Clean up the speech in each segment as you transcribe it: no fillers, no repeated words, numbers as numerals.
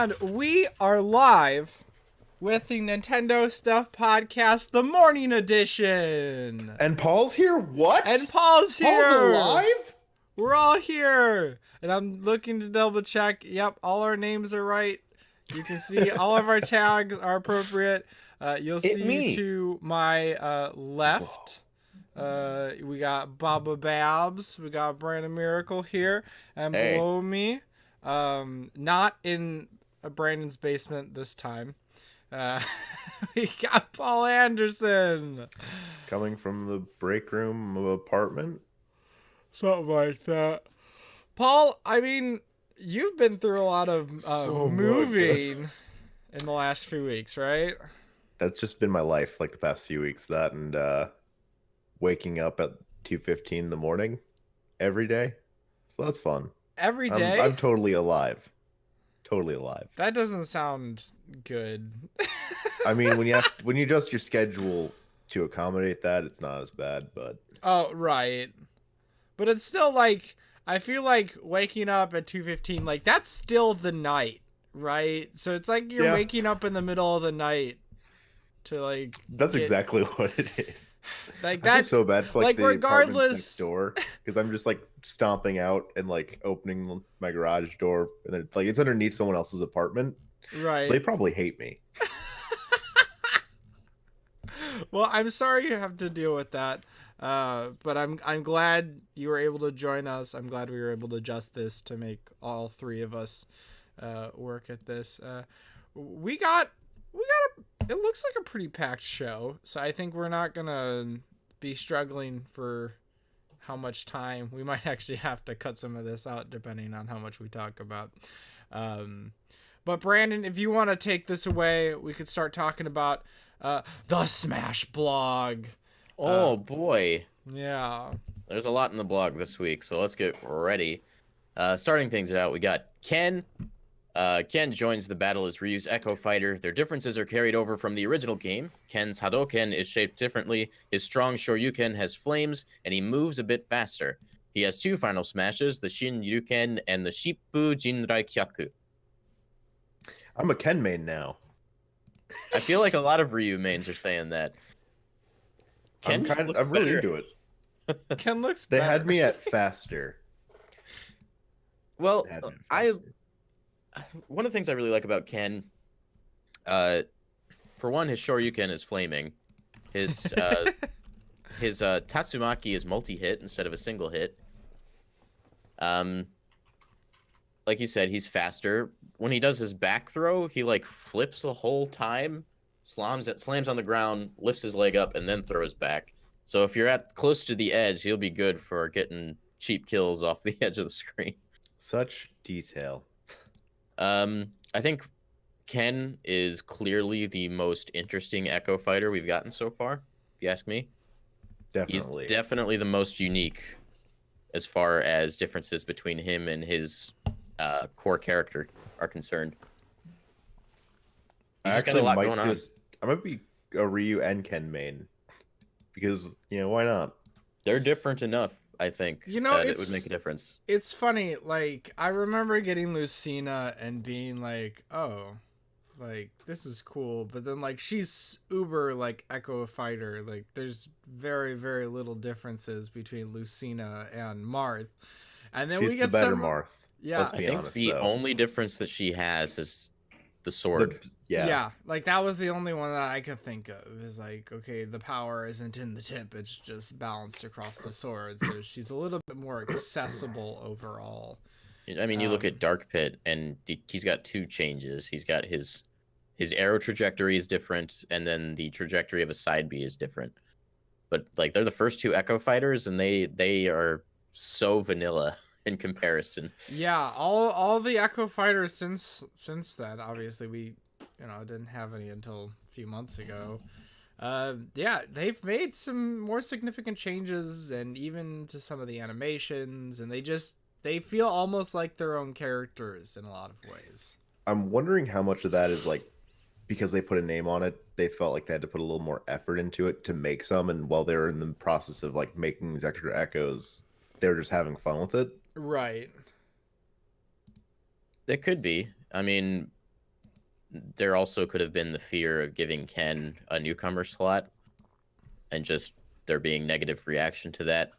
And we are live with the Nintendo Stuff Podcast, the morning edition. And Paul's here? What? And Paul's here. Paul's alive? We're all here. And I'm looking to double check. Yep, all our names are right. You can see all of our tags are appropriate. You'll see to my left. We got Baba Babs. We got Brandon Miracle here. And below me, not in Brandon's basement this time. We got Paul Anderson. Coming from the break room of an apartment? Something like that. Paul, I mean, you've been through a lot of moving in the last few weeks, right? That's just been my life, like the past few weeks. That and waking up at 2:15 in the morning every day. So that's fun. Every day? I'm totally alive. Totally alive. That doesn't sound good. I mean, when you adjust your schedule to accommodate that, it's not as bad, but... Oh, right. But it's still like, I feel like waking up at 2:15, like, that's still the night, right? So it's like you're waking up in the middle of the night to, like... That's exactly what it is. Like, that's so bad for, like the regardless... next door, because I'm just, like, stomping out and, like, opening my garage door, and then, like, it's underneath someone else's apartment. Right. So they probably hate me. Well, I'm sorry you have to deal with that. But I'm glad you were able to join us. I'm glad we were able to adjust this to make all three of us work at this. We got it looks like a pretty packed show, so I think we're not gonna be struggling for how much time. We might actually have to cut some of this out depending on how much we talk about. But Brandon, if you want to take this away, we could start talking about the Smash blog. Oh boy. Yeah. There's a lot in the blog this week, so let's get ready. Starting things out, we got Ken. Ken joins the battle as Ryu's Echo Fighter. Their differences are carried over from the original game. Ken's Hadoken is shaped differently. His strong Shoryuken has flames, and he moves a bit faster. He has two final smashes, the Shin Ryuken and the Shippu Jinrai Kyaku. I'm a Ken main now. I feel like a lot of Ryu mains are saying that. I'm really into it. Ken looks They better. had me at faster. Well, one of the things I really like about Ken, for one, his Shoryuken is flaming. His Tatsumaki is multi-hit instead of a single hit. Like you said, he's faster. When he does his back throw, he like flips the whole time, slams on the ground, lifts his leg up, and then throws back. So if you're at close to the edge, he'll be good for getting cheap kills off the edge of the screen. Such detail. I think Ken is clearly the most interesting Echo Fighter we've gotten so far, if you ask me. Definitely. He's definitely the most unique as far as differences between him and his core character are concerned. I actually I might be a Ryu and Ken main. Because, why not? They're different enough, I think, that it would make a difference. It's funny, like, I remember getting Lucina and being like, oh, like, this is cool. But then, like, she's uber, like, Echo Fighter. Like, there's very, very little differences between Lucina and Marth. And then she's we get the better Marth. Yeah. I think the only difference that she has is the sword. Yeah, like that was the only one that I could think of. Is like, okay, the power isn't in the tip; it's just balanced across the sword. So she's a little bit more accessible overall. I mean, you look at Dark Pit, and he's got two changes. He's got his arrow trajectory is different, and then the trajectory of a side B is different. But like, they're the first two Echo Fighters, and they are so vanilla in comparison. Yeah, all the Echo Fighters since then. Obviously, we didn't have any until a few months ago. Yeah, they've made some more significant changes, and even to some of the animations, and they feel almost like their own characters in a lot of ways. I'm wondering how much of that is like because they put a name on it, they felt like they had to put a little more effort into it to make some, and while they were in the process of like making these extra echoes, they were just having fun with it. Right. It could be. I mean, there also could have been the fear of giving Ken a newcomer slot and just there being negative reaction to that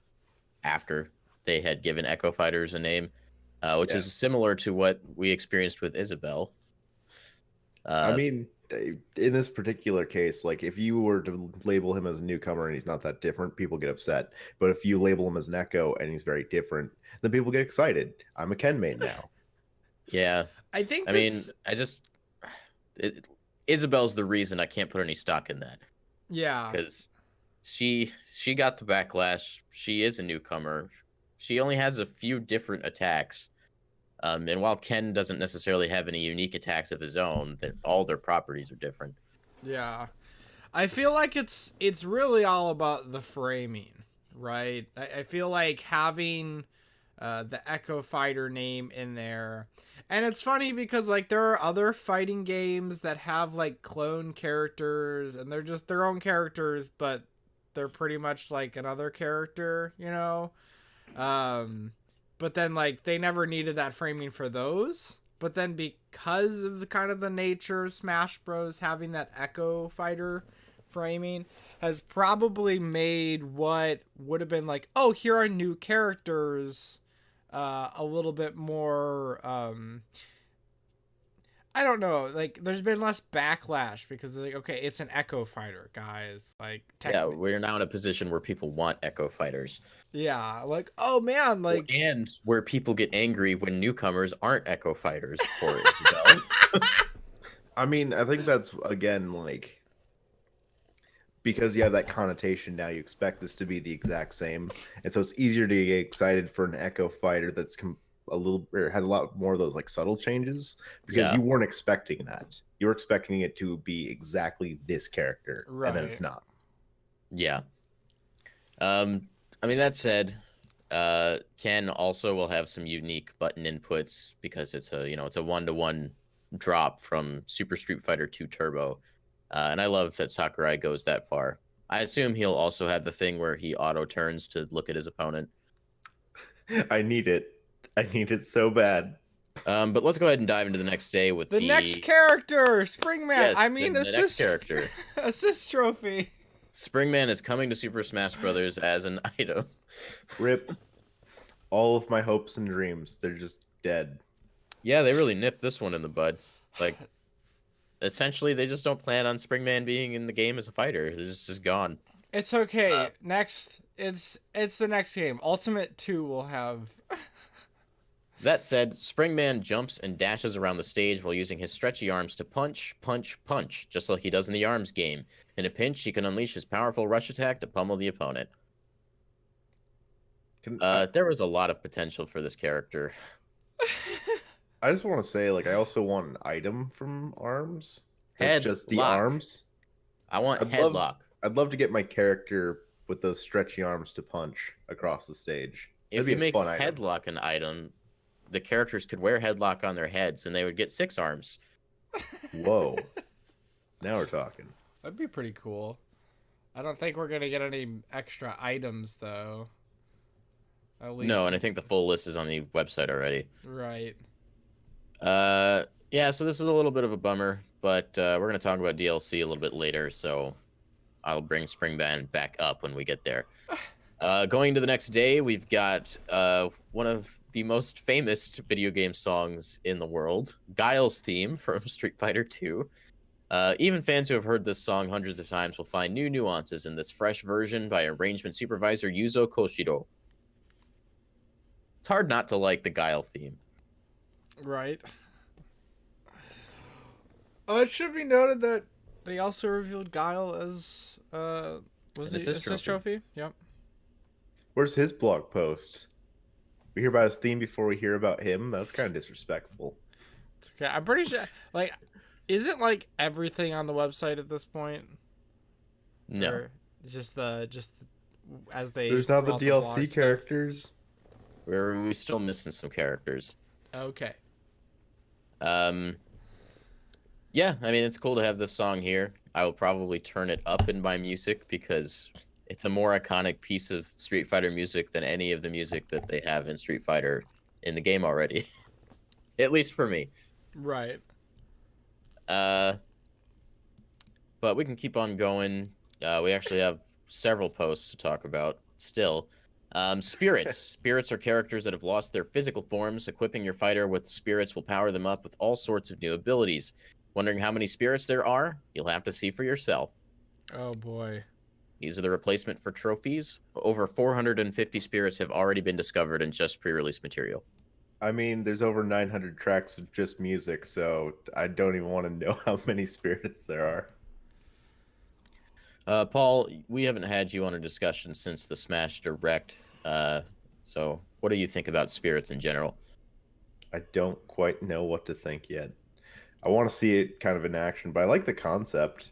after they had given Echo Fighters a name, which Yeah. is similar to what we experienced with Isabel. I mean, in this particular case, like if you were to label him as a newcomer and he's not that different, people get upset. But if you label him as an Echo and he's very different, then people get excited. I'm a Ken main now. Yeah, I think I mean, this. Isabel's the reason I can't put any stock in that Yeah. because she got the backlash. She is a newcomer. She only has a few different attacks. And while Ken doesn't necessarily have any unique attacks of his own, that all their properties are different. Yeah. I feel like it's really all about the framing, right? I feel like having the Echo Fighter name in there. And it's funny because like there are other fighting games that have like clone characters and they're just their own characters, but they're pretty much like another character, you know? Um but then like they never needed that framing for those. But then because of the kind of the nature of Smash Bros having that Echo Fighter framing has probably made what would have been like, oh, here are new characters, a little bit more. I don't know. Like, there's been less backlash because, like, okay, it's an Echo Fighter, guys. Like, Yeah, we're now in a position where people want Echo Fighters. yeah, like, oh man, like, and where people get angry when newcomers aren't Echo Fighters for Isabel. I mean, I think that's again like because you have that connotation now, you expect this to be the exact same, and so it's easier to get excited for an Echo Fighter that's a little or has a lot more of those like subtle changes because Yeah. you weren't expecting that. You were expecting it to be exactly this character, and then it's Right. not. Yeah. I mean, that said, Ken also will have some unique button inputs because it's a it's a 1-to-1 drop from Super Street Fighter 2 Turbo, and I love that Sakurai goes that far. I assume he'll also have the thing where he auto turns to look at his opponent. I need it. I need it so bad. But let's go ahead and dive into the next day with the next character, Springman. Yes, I mean, the next assist character. assist trophy. Springman is coming to Super Smash Brothers as an item. Rip. All of my hopes and dreams, they're just dead. Yeah, they really nipped this one in the bud. Like, essentially, they just don't plan on Springman being in the game as a fighter. It's just gone. It's okay. Next, it's the next game. Ultimate 2 will have. That said, Springman jumps and dashes around the stage while using his stretchy arms to punch, punch, punch, just like he does in the ARMS game. In a pinch, he can unleash his powerful rush attack to pummel the opponent. There was a lot of potential for this character. I just want to say, like, I also want an item from ARMS. That's just the Headlock. arms. I want I'd headlock. I'd love to get my character with those stretchy arms to punch across the stage. If That'd you be a make fun item. headlock an item, the characters could wear headlock on their heads and they would get 6 arms. Whoa. Now we're talking. That'd be pretty cool. I don't think we're gonna get any extra items though. At least. No, and I think the full list is on the website already. Right. Yeah, so this is a little bit of a bummer, but we're going to talk about DLC a little bit later, so I'll bring Springman back up when we get there. Going to the next day, we've got one of the most famous video game songs in the world, Guile's theme from Street Fighter 2. Even fans who have heard this song hundreds of times will find new nuances in this fresh version by arrangement supervisor Yuzo Koshiro. It's hard not to like the Guile theme. Right. Oh, it should be noted that they also revealed Guile as was An the assist assist trophy? Yep. Where's his blog post? We hear about his theme before we hear about him? That's kind of disrespectful. It's okay. I'm pretty sure like isn't like everything on the website at this point? No. Or just as they There's not the roll out blog DLC stuff? characters. We're still missing some characters. Okay. Yeah, I mean, it's cool to have this song here. I will probably turn it up in my music because it's a more iconic piece of Street Fighter music than any of the music that they have in Street Fighter in the game already. At least for me. Right. Uh, but we can keep on going. We actually have several posts to talk about still. Spirits. Spirits are characters that have lost their physical forms. Equipping your fighter with spirits will power them up with all sorts of new abilities. Wondering how many spirits there are? You'll have to see for yourself. Oh boy. These are the replacement for trophies. Over 450 spirits have already been discovered in just pre-release material. I mean, there's over 900 tracks of just music, so I don't even want to know how many spirits there are. Paul, we haven't had you on a discussion since the Smash Direct. So what do you think about spirits in general? I don't quite know what to think yet. I want to see it kind of in action, but I like the concept.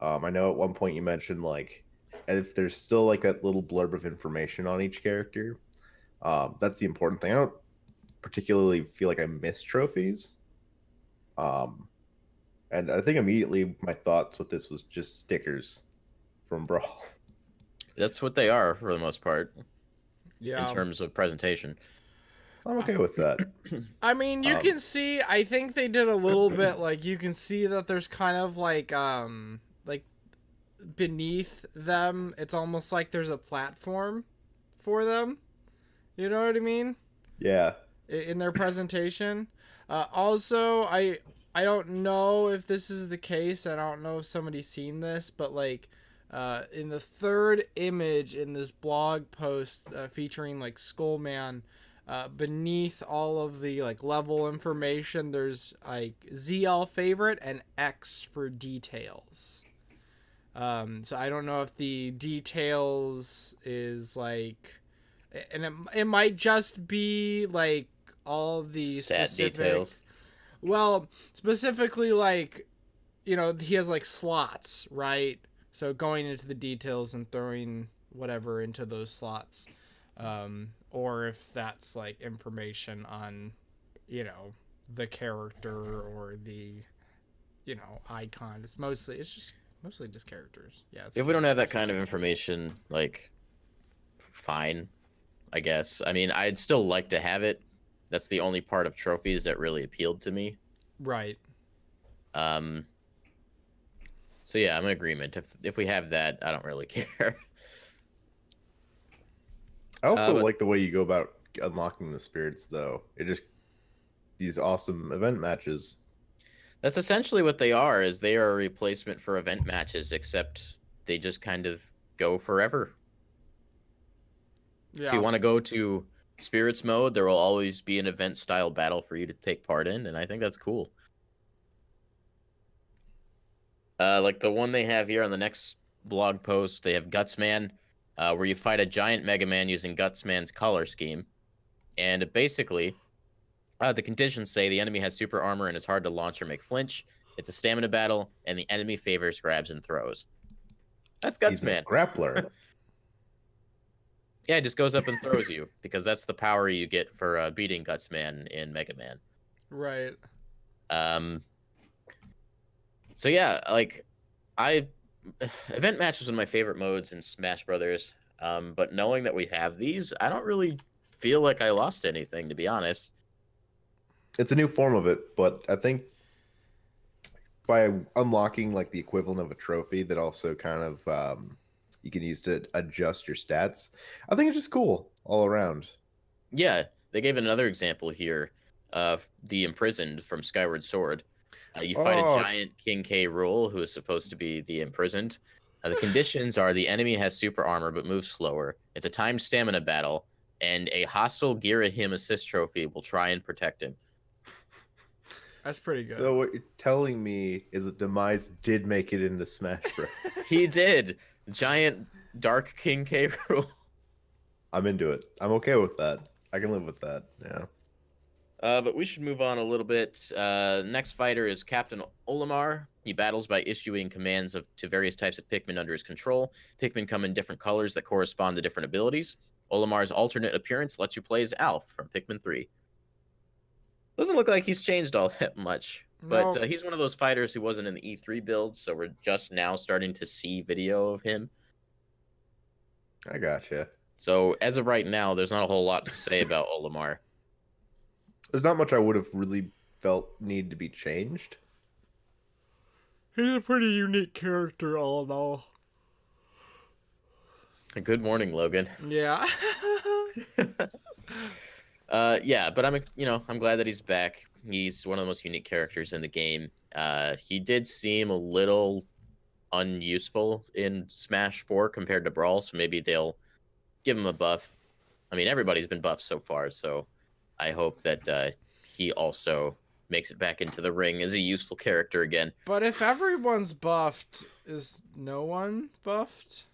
I know at one point you mentioned like if there's still like that little blurb of information on each character, that's the important thing. I don't particularly feel like I miss trophies. And I think immediately my thoughts with this was just stickers from Brawl. That's what they are for the most part Yeah. in terms of presentation. I'm okay with that. I mean, you can see. I think they did a little bit. Like you can see that there's kind of like beneath them. It's almost like there's a platform for them. You know what I mean? Yeah. In their presentation. Also, I don't know if this is the case. I don't know if somebody's seen this, but like in the third image in this blog post featuring like Skullman, beneath all of the like level information, there's like ZL favorite and X for details. So I don't know if the details is like, and it might just be like all of the Stat specific details. well, specifically like, you know, he has like slots, right? So going into the details and throwing whatever into those slots. Or if that's like information on, you know, the character or the, you know, icon. It's mostly just characters. Yeah. If we don't have that kind of information, like, fine, I guess. I mean, I'd still like to have it. That's the only part of trophies that really appealed to me. Right. So yeah, I'm in agreement. If we have that, I don't really care. I also But- like the way you go about unlocking the spirits, though. It just these awesome event matches. That's essentially what they are. Is they are a replacement for event matches, except they just kind of go forever. Yeah. If you want to go to spirits mode, there will always be an event style battle for you to take part in, and I think that's cool. Like the one they have here on the next blog post, they have Gutsman, where you fight a giant Mega Man using Gutsman's color scheme. And basically, the conditions say the enemy has super armor and is hard to launch or make flinch. It's a stamina battle, and the enemy favors grabs and throws. That's He's a Gutsman. grappler. Yeah, it just goes up and throws you, because that's the power you get for beating Gutsman in Mega Man. Right. So yeah, like event match was one of my favorite modes in Smash Brothers. But knowing that we have these, I don't really feel like I lost anything, to be honest. It's a new form of it, but I think by unlocking like the equivalent of a trophy that also kind of you can use to adjust your stats, I think it's just cool all around. Yeah, they gave another example here. The Imprisoned from Skyward Sword. You fight a giant King K. Rool, who is supposed to be the Imprisoned. The conditions are the enemy has super armor but moves slower. It's a timed stamina battle, and a hostile Gira him assist trophy will try and protect him. That's pretty good. So what you're telling me is that Demise did make it into Smash Bros. He did. Giant Dark King K. Rool. I'm into it. I'm okay with that. I can live with that. Yeah. But we should move on a little bit. Next fighter is Captain Olimar. He battles by issuing commands to various types of Pikmin under his control. Pikmin come in different colors that correspond to different abilities. Olimar's alternate appearance lets you play as Alf from Pikmin 3. Doesn't look like he's changed all that much. But No. he's one of those fighters who wasn't in the E3 build, so we're just now starting to see video of him. I gotcha. So as of right now, there's not a whole lot to say about Olimar. There's not much I would have really felt need to be changed. He's a pretty unique character, all in all. Good morning, Logan. Yeah. Yeah, but I'm glad that he's back. He's one of the most unique characters in the game. He did seem a little unuseful in Smash 4 compared to Brawl, so maybe they'll give him a buff. I mean, everybody's been buffed so far, so I hope that he also makes it back into the ring as a useful character again. But if everyone's buffed, is no one buffed?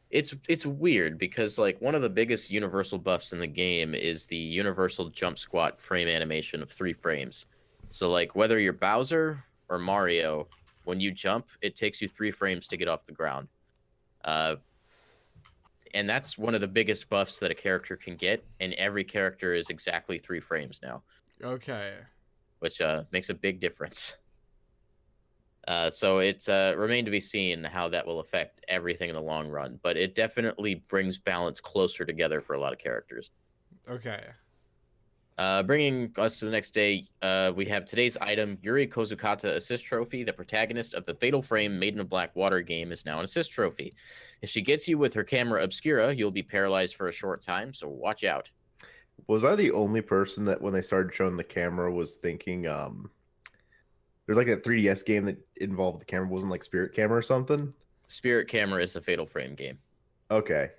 It's weird because like one of the biggest universal buffs in the game is the universal jump squat frame animation of 3 frames. So like whether you're Bowser or Mario, when you jump, it takes you 3 frames to get off the ground. And that's one of the biggest buffs that a character can get, and every character is exactly 3 frames now, Okay. which makes a big difference. So it's remained to be seen how that will affect everything in the long run, but it definitely brings balance closer together for a lot of characters. Okay. Bringing us to the next day, we have today's item, Yuri Kozukata Assist Trophy. The protagonist of the Fatal Frame Maiden of Black Water game is now an assist trophy. If she gets you with her camera obscura, you'll be paralyzed for a short time, so watch out. Was I the only person that when they started showing the camera was thinking there's like that 3DS game that involved the camera, wasn't like Spirit Camera or something? Spirit Camera is a Fatal Frame game. Okay.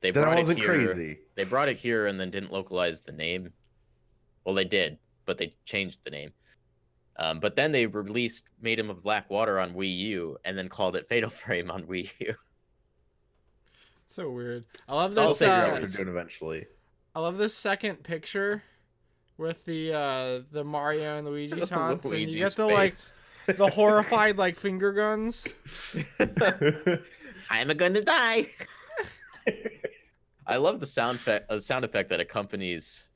They Then I brought it wasn't here. crazy. They brought it here and then didn't localize the name. Well, they did, but they changed the name. But then they released Maiden of Black Water on Wii U and then called it Fatal Frame on Wii U. So weird. I love I'll this. figure out What they're doing eventually. I love this second picture with the Mario and Luigi taunts, and you Luigi's get the like face. the horrified like finger guns. I'm gonna die. I love the sound effect that accompanies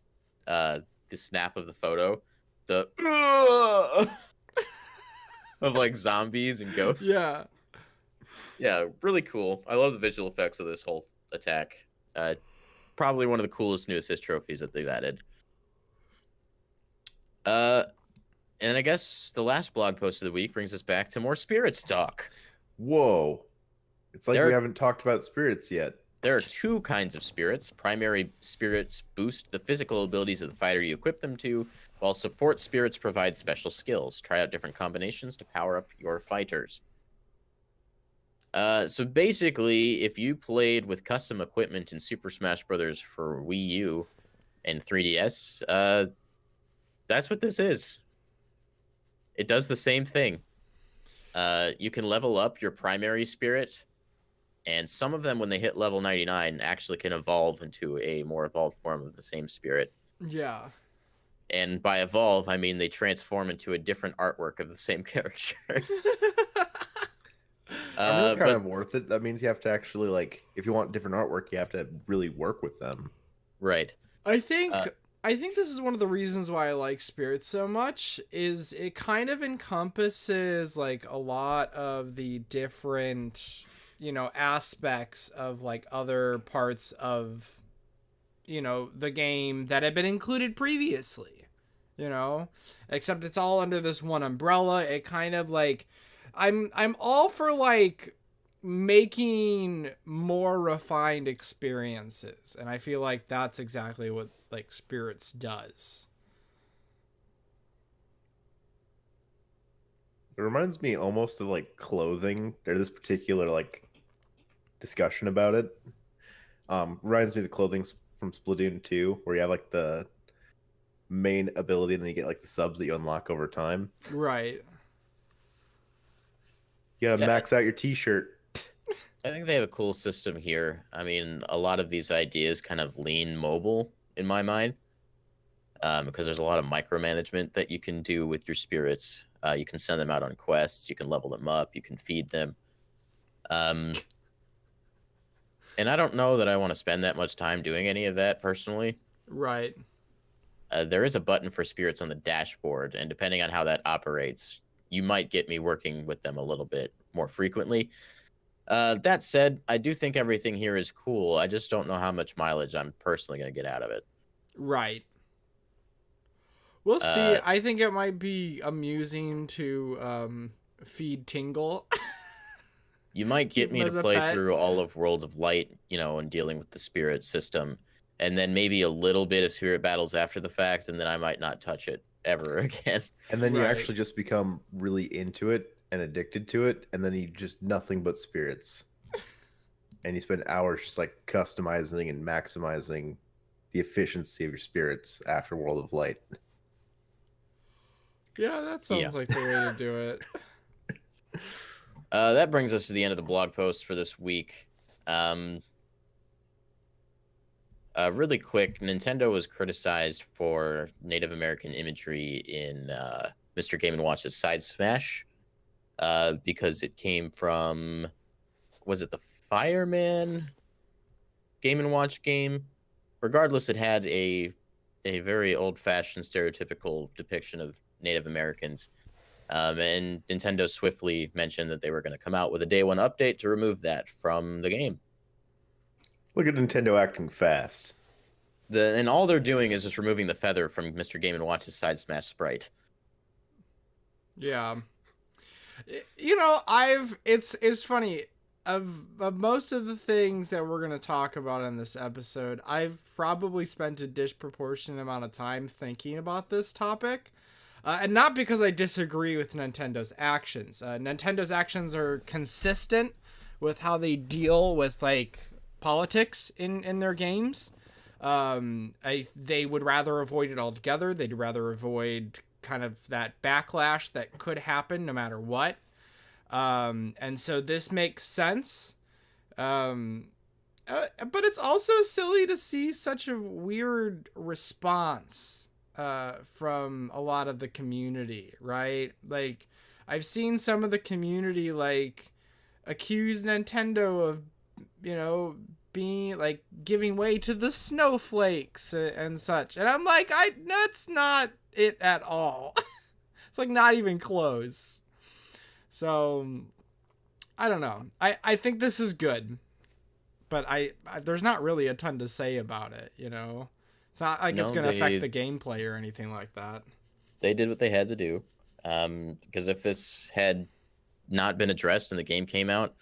the snap of the photo. The of like zombies and ghosts. Yeah. Yeah, really cool. I love the visual effects of this whole attack. Probably one of the coolest new assist trophies that they've added. And I guess the last blog post of the week brings us back to more spirits talk. Whoa. It's like There- we haven't talked about spirits yet. There are 2 kinds of spirits. Primary spirits boost the physical abilities of the fighter you equip them to, while support spirits provide special skills. Try out different combinations to power up your fighters. So basically, if you played with custom equipment in Super Smash Bros. For Wii U and 3DS, that's what this is. It does the same thing. You can level up your primary spirit, and some of them, when they hit level 99, actually can evolve into a more evolved form of the same spirit. Yeah. And by evolve, I mean they transform into a different artwork of the same character. I mean, that's kind of worth it. That means you have to actually, like, if you want different artwork, you have to really work with them. Right. I think this is one of the reasons why I like spirits so much is it kind of encompasses like a lot of the different, aspects of like other parts of the game that had been included previously, except it's all under this one umbrella. It kind of like I'm all for like making more refined experiences, and I feel like that's exactly what like spirits does. It reminds me almost of like clothing. There's this particular like discussion about it. Reminds me of the clothing from Splatoon 2, where you have like the main ability and then you get like the subs that you unlock over time. Right. You gotta max out your t-shirt. I think they have a cool system here. I mean, a lot of these ideas kind of lean mobile in my mind, because there's a lot of micromanagement that you can do with your spirits. You can send them out on quests. You can level them up. You can feed them. And I don't know that I want to spend that much time doing any of that personally. Right. There is a button for spirits on the dashboard, and depending on how that operates, you might get me working with them a little bit more frequently. That said, I do think everything here is cool. I just don't know how much mileage I'm personally going to get out of it. Right. We'll see. I think it might be amusing to feed Tingle. You might Keep get him me to as a play pet. through all of World of Light, and dealing with the spirit system, and then maybe a little bit of spirit battles after the fact, and then I might not touch it ever again. And then you Right. actually just become really into it and addicted to it, and then you just nothing but spirits. And you spend hours just like customizing and maximizing the efficiency of your spirits after World of Light. Yeah, that Yeah. sounds like the way to do it. That brings us to the end of the blog post for this week. Really quick, Nintendo was criticized for Native American imagery in Mr. Game & Watch's Side Smash because it came from, was it the Fireman Game & Watch game? Regardless, it had a very old-fashioned stereotypical depiction of Native Americans. And Nintendo swiftly mentioned that they were going to come out with a day one update to remove that from the game. Look at Nintendo acting fast. And all they're doing is just removing the feather from Mr. Game & Watch's Side Smash sprite. Yeah. It's funny. Of most of the things that we're going to talk about in this episode, I've probably spent a disproportionate amount of time thinking about this topic. And not because I disagree with Nintendo's actions. Nintendo's actions are consistent with how they deal with, like, politics in their games. They would rather avoid it altogether. They'd rather avoid kind of that backlash that could happen no matter what. And so this makes sense. But it's also silly to see such a weird response from a lot of the community, right? Like, I've seen some of the community, like, accuse Nintendo of, being, like, giving way to the snowflakes and such. And I'm like, that's not it at all. It's, like, not even close. So, I don't know. I think this is good, but I there's not really a ton to say about it, It's not like it's going to affect the gameplay or anything like that. They did what they had to do. Because if this had not been addressed and the game came out,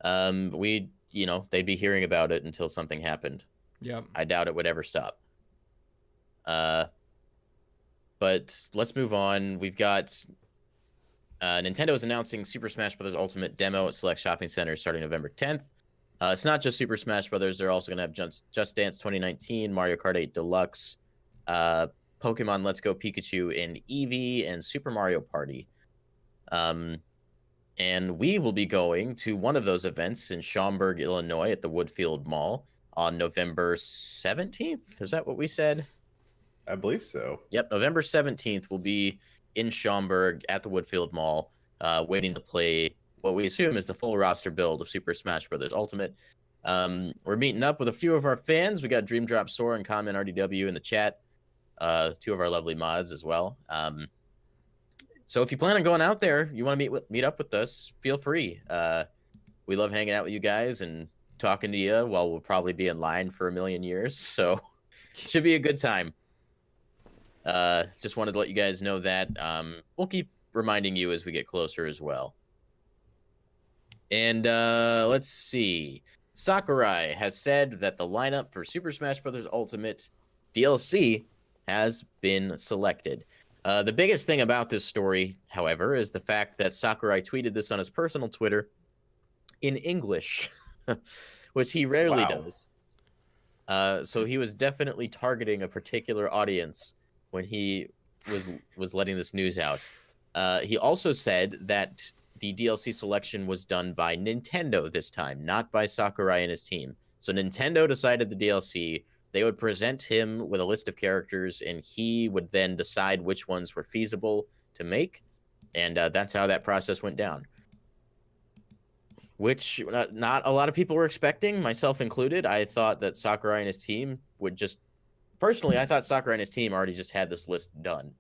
they'd be hearing about it until something happened. Yep. I doubt it would ever stop. But let's move on. We've got Nintendo is announcing Super Smash Bros. Ultimate demo at select shopping centers starting November 10th. It's not just Super Smash Bros. They're also going to have Just Dance 2019, Mario Kart 8 Deluxe, Pokemon Let's Go Pikachu and Eevee, and Super Mario Party. And we will be going to one of those events in Schaumburg, Illinois at the Woodfield Mall on November 17th. Is that what we said? I believe so. Yep, November 17th will be in Schaumburg at the Woodfield Mall, waiting to play what we assume is the full roster build of Super Smash Bros. Ultimate. We're meeting up with a few of our fans. We got Dream Drop Sora and Comment RDW in the chat. Two of our lovely mods as well. So if you plan on going out there, you want to meet up with us, feel free. We love hanging out with you guys and talking to you while we'll probably be in line for a million years. So should be a good time. Just wanted to let you guys know that. We'll keep reminding you as we get closer as well. And let's see. Sakurai has said that the lineup for Super Smash Bros. Ultimate DLC has been selected. The biggest thing about this story, however, is the fact that Sakurai tweeted this on his personal Twitter in English, which he rarely does. So he was definitely targeting a particular audience when he was letting this news out. He also said that the DLC selection was done by Nintendo this time, not by Sakurai and his team. So Nintendo decided the DLC. They would present him with a list of characters, and he would then decide which ones were feasible to make. And that's how that process went down. Which not a lot of people were expecting, myself included. I thought that Sakurai and his team would just... Personally, I thought Sakurai and his team already just had this list done,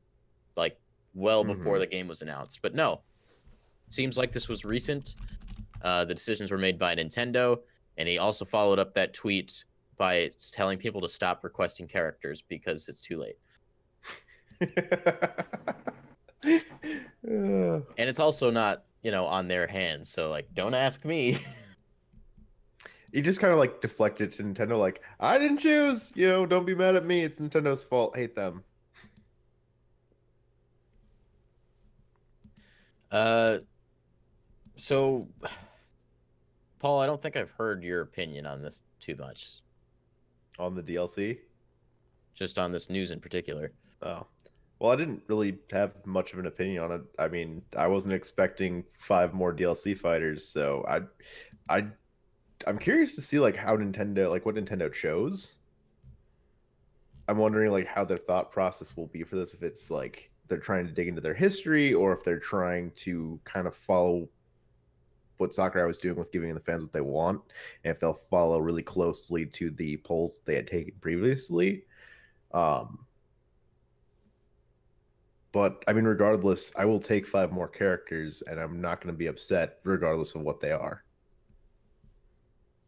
like, well before the game was announced. But no. Seems like this was recent. The decisions were made by Nintendo, and he also followed up that tweet by telling people to stop requesting characters because it's too late. Uh, And it's also not, on their hands. So like, don't ask me. he just kind of like deflected to Nintendo, like, I didn't choose. Don't be mad at me. It's Nintendo's fault. Hate them. uh, so Paul, I don't think I've heard your opinion on this too much, On the DLC. just on this news in particular. Oh. Well, I didn't really have much of an opinion on it. I mean, I wasn't expecting 5 more DLC fighters, so I I'm curious to see like how Nintendo, like what Nintendo chose. I'm wondering like how their thought process will be for this, if it's like they're trying to dig into their history or if they're trying to kind of follow what Sakurai was doing with giving the fans what they want, and if they'll follow really closely to the polls that they had taken previously. Um, but I mean, regardless, I will take 5 more characters, and I'm not going to be upset regardless of what they are.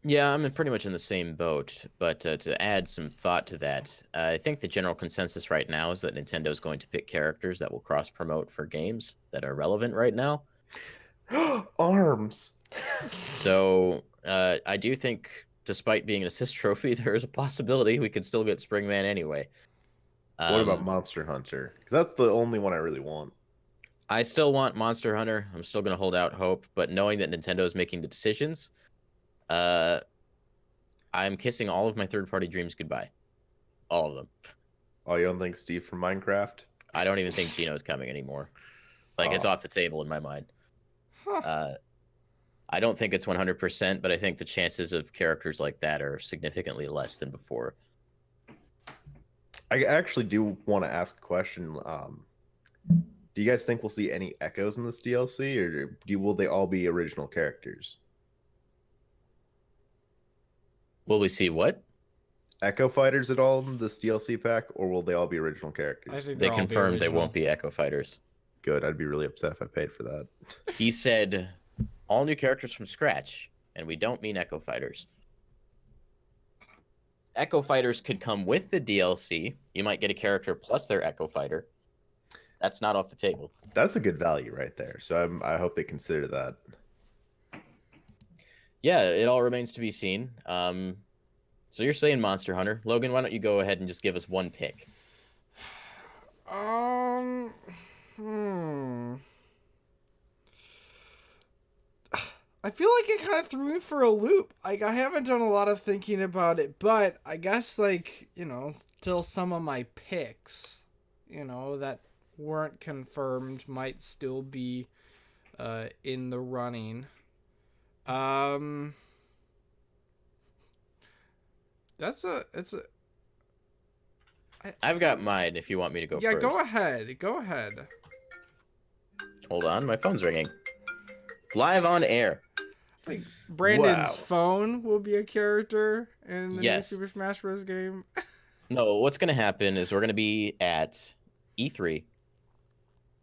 Yeah, I'm pretty much in the same boat, but to add some thought to that, I think the general consensus right now is that Nintendo's going to pick characters that will cross-promote for games that are relevant right now. Arms. So I do think, despite being an assist trophy, there is a possibility we could still get Springman anyway. What about Monster Hunter? Because that's the only one I really want. I still want Monster Hunter. I'm still going to hold out hope, but knowing that Nintendo is making the decisions, I'm kissing all of my third-party dreams goodbye. All of them. Oh, you don't think Steve from Minecraft? I don't even think Gino's coming anymore. Like, it's off the table in my mind. Huh. I don't think it's 100%, but I think the chances of characters like that are significantly less than before. I actually do want to ask a question. Do you guys think we'll see any echoes in this DLC, or will they all be original characters? Will we see what? Echo fighters at all in this DLC pack, or will they all be original I characters? think They they'll all be confirmed they original. won't be Echo Fighters. Good. I'd be really upset if I paid for that. He said all new characters from scratch, and we don't mean Echo Fighters. Echo Fighters could come with the DLC. You might get a character plus their Echo Fighter. That's not off the table. That's a good value right there. So I hope they consider that. Yeah, it all remains to be seen. So you're saying Monster Hunter. Logan, why don't you go ahead and just give us one pick? I feel like it kind of threw me for a loop. Like, I haven't done a lot of thinking about it, but I guess, like, still some of my picks, that weren't confirmed might still be in the running. I've got mine if you want me to go yeah, first. go ahead. Hold on, my phone's ringing. Live on air. Like, Brandon's Wow. phone will be a character in the Yes. new Super Smash Bros. Game. No, what's going to happen is we're going to be at E3.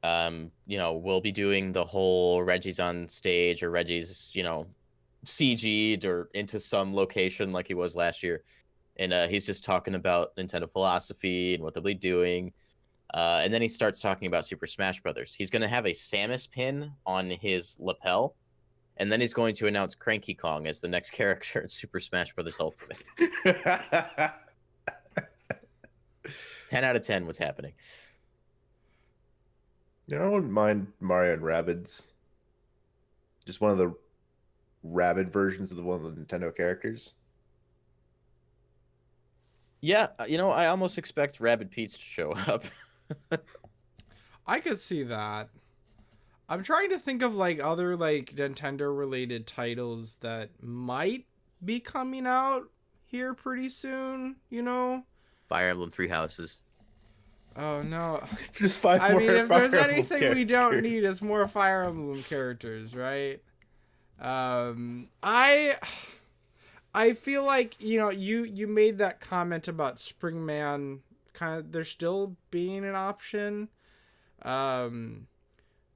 We'll be doing the whole Reggie's on stage, or Reggie's, CG'd or into some location like he was last year. And he's just talking about Nintendo philosophy and what they'll be doing. And then he starts talking about Super Smash Brothers. He's going to have a Samus pin on his lapel. And then he's going to announce Cranky Kong as the next character in Super Smash Brothers Ultimate. 10 out of 10, what's happening? I wouldn't mind Mario and Rabbids. Just one of the Rabbid versions of one of the Nintendo characters. Yeah, I almost expect Rabbid Peach to show up. I could see that. I'm trying to think of like other like Nintendo related titles that might be coming out here pretty soon, Fire Emblem Three Houses. Oh no. Just 5 I more mean, if Fire there's Emblem anything we don't characters. need, it's more Fire Emblem characters, right? I feel like, you made that comment about Springman kind of there still being an option.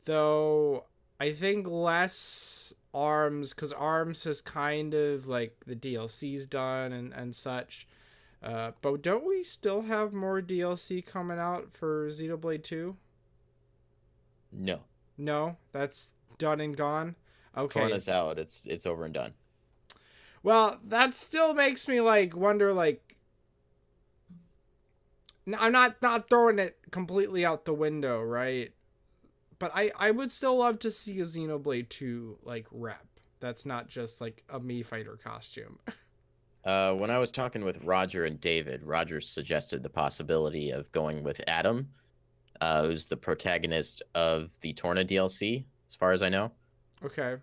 Though I think less ARMS, because ARMS is kind of like the DLC's done and such. But don't we still have more DLC coming out for Xenoblade 2? No. No, that's done and gone. Okay. Torna's out. It's over and done. Well, that still makes me like wonder like I'm not throwing it completely out the window, right? But I would still love to see a Xenoblade 2 like rep. That's not just like a Mii Fighter costume. When I was talking with Roger and David, Roger suggested the possibility of going with Adam, who's the protagonist of the Torna DLC, as far as I know. Okay.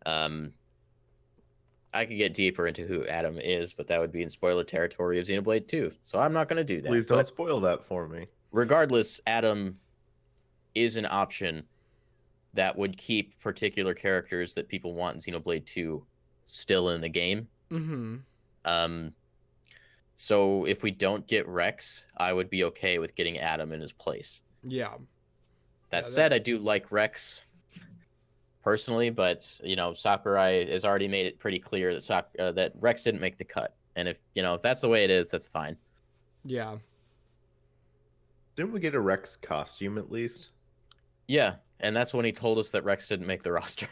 I could get deeper into who Adam is, but that would be in spoiler territory of Xenoblade 2, so I'm not going to do that. Please don't spoil that for me. Regardless, Adam is an option that would keep particular characters that people want in Xenoblade 2 still in the game. Mm-hmm. So if we don't get Rex, I would be okay with getting Adam in his place. Yeah. That said, I do like Rex personally, but Sakurai has already made it pretty clear that that Rex didn't make the cut, and if that's the way it is, that's fine. Yeah. Didn't we get a Rex costume at least? Yeah, and that's when he told us that Rex didn't make the roster.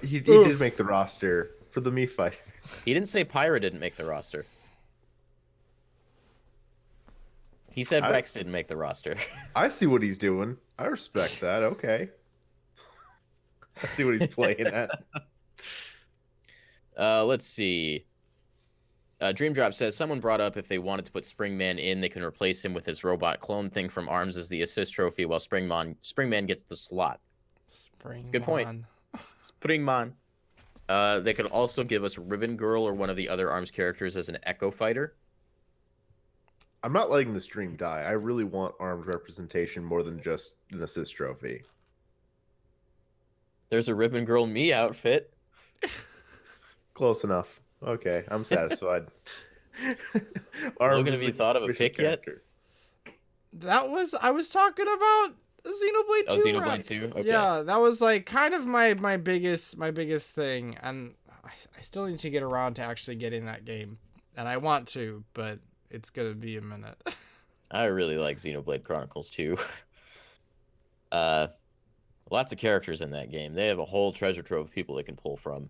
He did make the roster for the Mii Fighter. He didn't say Pyra didn't make the roster. He said Rex didn't make the roster. I see what he's doing. I respect that. Okay. I see what he's playing at. Let's see. Dream Drop says someone brought up if they wanted to put Springman in, they can replace him with his robot clone thing from ARMS as the assist trophy, while Springman gets the slot. That's a good point. Springman. They could also give us Ribbon Girl or one of the other ARMS characters as an Echo Fighter. I'm not letting this dream die. I really want ARMS representation more than just an assist trophy. There's a Ribbon Girl me outfit. Close enough. Okay, I'm satisfied. Logan, have you thought of a pick yet? I was talking about Xenoblade 2. Oh, Xenoblade 2? Okay. Yeah, that was like kind of my biggest thing, and I still need to get around to actually getting that game, and I want to, but it's gonna be a minute. I really like Xenoblade Chronicles 2. Lots of characters in that game. They have a whole treasure trove of people they can pull from.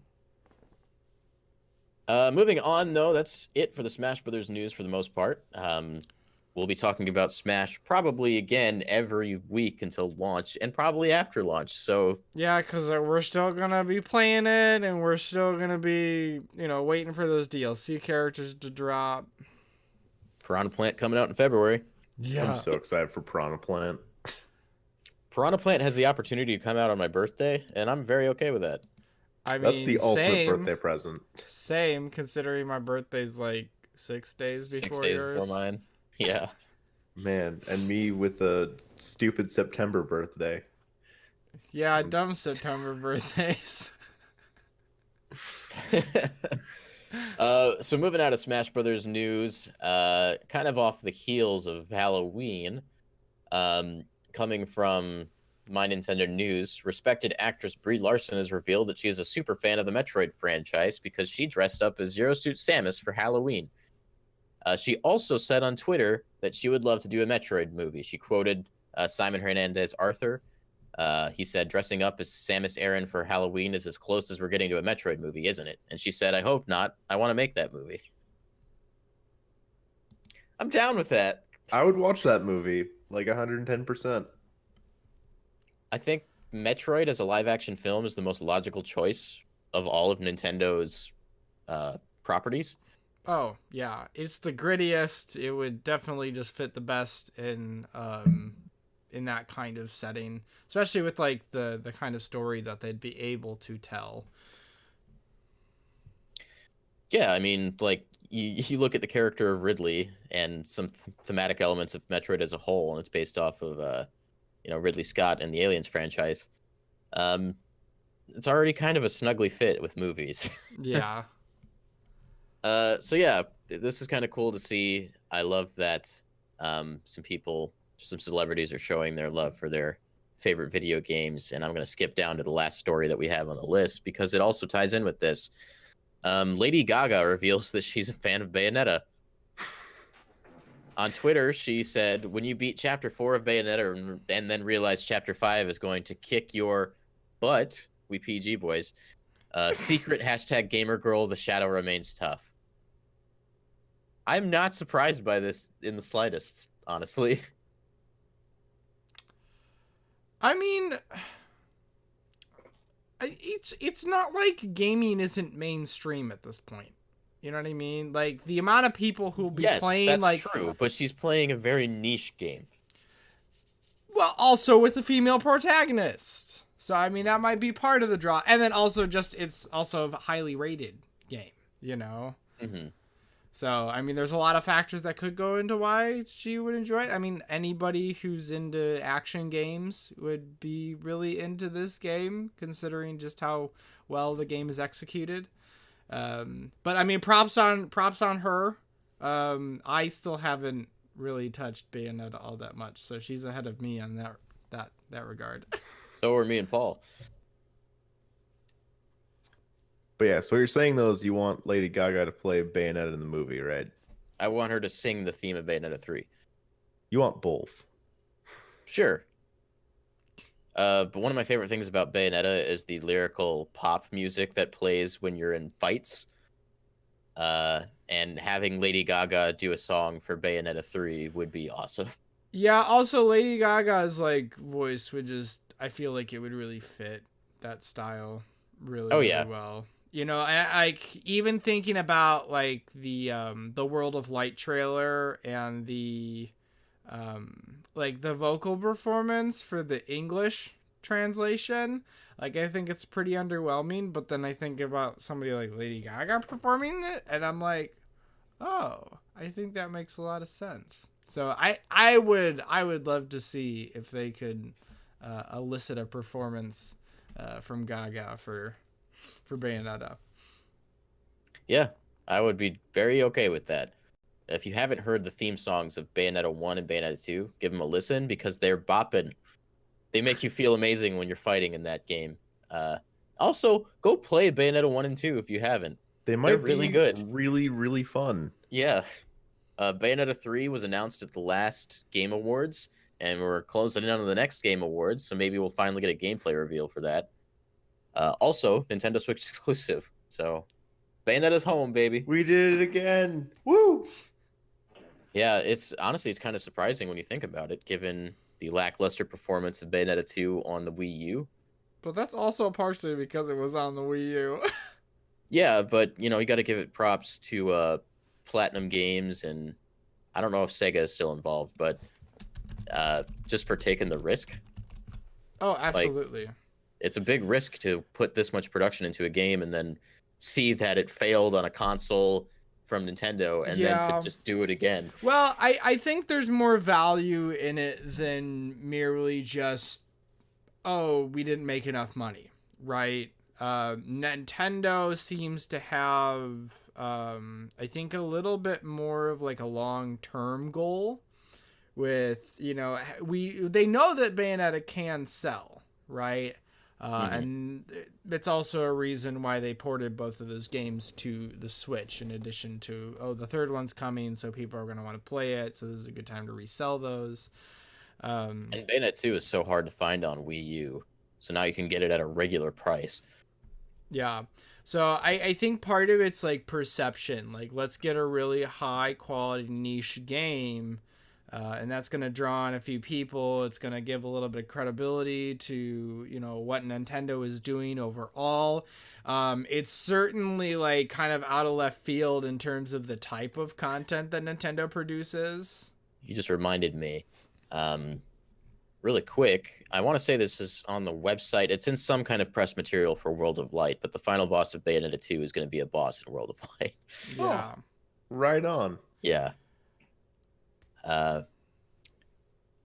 Moving on, though, that's it for the Smash Brothers news for the most part. We'll be talking about Smash probably again every week until launch, and probably after launch. So yeah, because we're still gonna be playing it, and we're still gonna be, waiting for those DLC characters to drop. Piranha Plant coming out in February. Yeah, I'm so excited for Piranha Plant. Piranha Plant has the opportunity to come out on my birthday, and I'm very okay with that. I mean, that's the ultimate birthday present. Same, considering my birthday's like 6 days before 6 days yours. Before mine. Yeah. Man, and me with a stupid September birthday. Yeah, dumb September birthdays. So moving out of Smash Brothers news, kind of off the heels of Halloween, coming from My Nintendo News, respected actress Brie Larson has revealed that she is a super fan of the Metroid franchise because she dressed up as Zero Suit Samus for Halloween. She also said on Twitter that she would love to do a Metroid movie. She quoted Simon Hernandez Arthur. He said, dressing up as Samus Aran for Halloween is as close as we're getting to a Metroid movie, isn't it? And she said, I hope not. I want to make that movie. I'm down with that. I would watch that movie, like 110%. I think Metroid as a live-action film is the most logical choice of all of Nintendo's properties. Oh, yeah. It's the grittiest. It would definitely just fit the best in that kind of setting, especially with like the kind of story that they'd be able to tell. Yeah, I mean, like you look at the character of Ridley and some thematic elements of Metroid as a whole, and it's based off of Ridley Scott and the Aliens franchise. It's already kind of a snugly fit with movies. Yeah. So yeah, this is kind of cool to see. I love that some celebrities are showing their love for their favorite video games, and I'm going to skip down to the last story that we have on the list because it also ties in with this. Lady Gaga reveals that she's a fan of Bayonetta. On Twitter, she said, "When you beat Chapter 4 of Bayonetta and then realize Chapter 5 is going to kick your butt, we PG boys, secret hashtag gamer girl, the shadow remains tough." I'm not surprised by this in the slightest, honestly. I mean, it's not like gaming isn't mainstream at this point. You know what I mean? Like the amount of people who'll be Yes, playing that's like true, but she's playing a very niche game. well, also with a female protagonist. So I mean that might be part of the draw. And then also just it's also a highly rated game, you know. Hmm. So, I mean, there's a lot of factors that could go into why she would enjoy it. I mean, anybody who's into action games would be really into this game, considering just how well the game is executed. But I mean, props on her. I still haven't really touched Bayonetta all that much, so she's ahead of me on that regard. So are me and Paul. But yeah, so what you're saying though is you want Lady Gaga to play Bayonetta in the movie, right? I want her to sing the theme of Bayonetta 3. You want both. Sure. But one of my favorite things about Bayonetta is the lyrical pop music that plays when you're in fights. And having Lady Gaga do a song for Bayonetta 3 would be awesome. Yeah, also Lady Gaga's like voice would just I feel like it would really fit that style really well. You know, like even thinking about like the World of Light trailer and the like the vocal performance for the English translation, like I think it's pretty underwhelming, but then I think about somebody like Lady Gaga performing it and I'm like, "Oh, I think that makes a lot of sense." So I would love to see if they could elicit a performance from Gaga for Bayonetta. Yeah, I would be very okay with that. If you haven't heard the theme songs of Bayonetta 1 and Bayonetta 2, give them a listen because they're bopping. They make you feel amazing when you're fighting in that game. Also, go play Bayonetta 1 and 2 if you haven't. They're really good. Really, really fun. Yeah. Bayonetta 3 was announced at the last Game Awards, and we're closing in on the next Game Awards, so maybe we'll finally get a gameplay reveal for that. Also, Nintendo Switch exclusive. So, Bayonetta's home, baby. We did it again. Woo! Yeah, it's kind of surprising when you think about it, given the lackluster performance of Bayonetta 2 on the Wii U. But that's also partially because it was on the Wii U. Yeah, but you got to give it props to Platinum Games, and I don't know if Sega is still involved, but just for taking the risk. Oh, absolutely. Like, it's a big risk to put this much production into a game and then see that it failed on a console from Nintendo and then to just do it again. Well, I think there's more value in it than merely just, oh, we didn't make enough money, right? Nintendo seems to have, I think, a little bit more of like a long-term goal with, they know that Bayonetta can sell, right? And it's also a reason why they ported both of those games to the Switch, in addition to, the third one's coming, so people are going to want to play it, so this is a good time to resell those. And Bayonetta 2 is so hard to find on Wii U, so now you can get it at a regular price. Yeah. So I think part of it's like perception. Like, let's get a really high quality niche game, and that's going to draw in a few people. It's going to give a little bit of credibility to, what Nintendo is doing overall. It's certainly like kind of out of left field in terms of the type of content that Nintendo produces. You just reminded me. Really quick, I want to say this is on the website. It's in some kind of press material for World of Light, but the final boss of Bayonetta 2 is going to be a boss in World of Light. Yeah. Oh, right on. Yeah.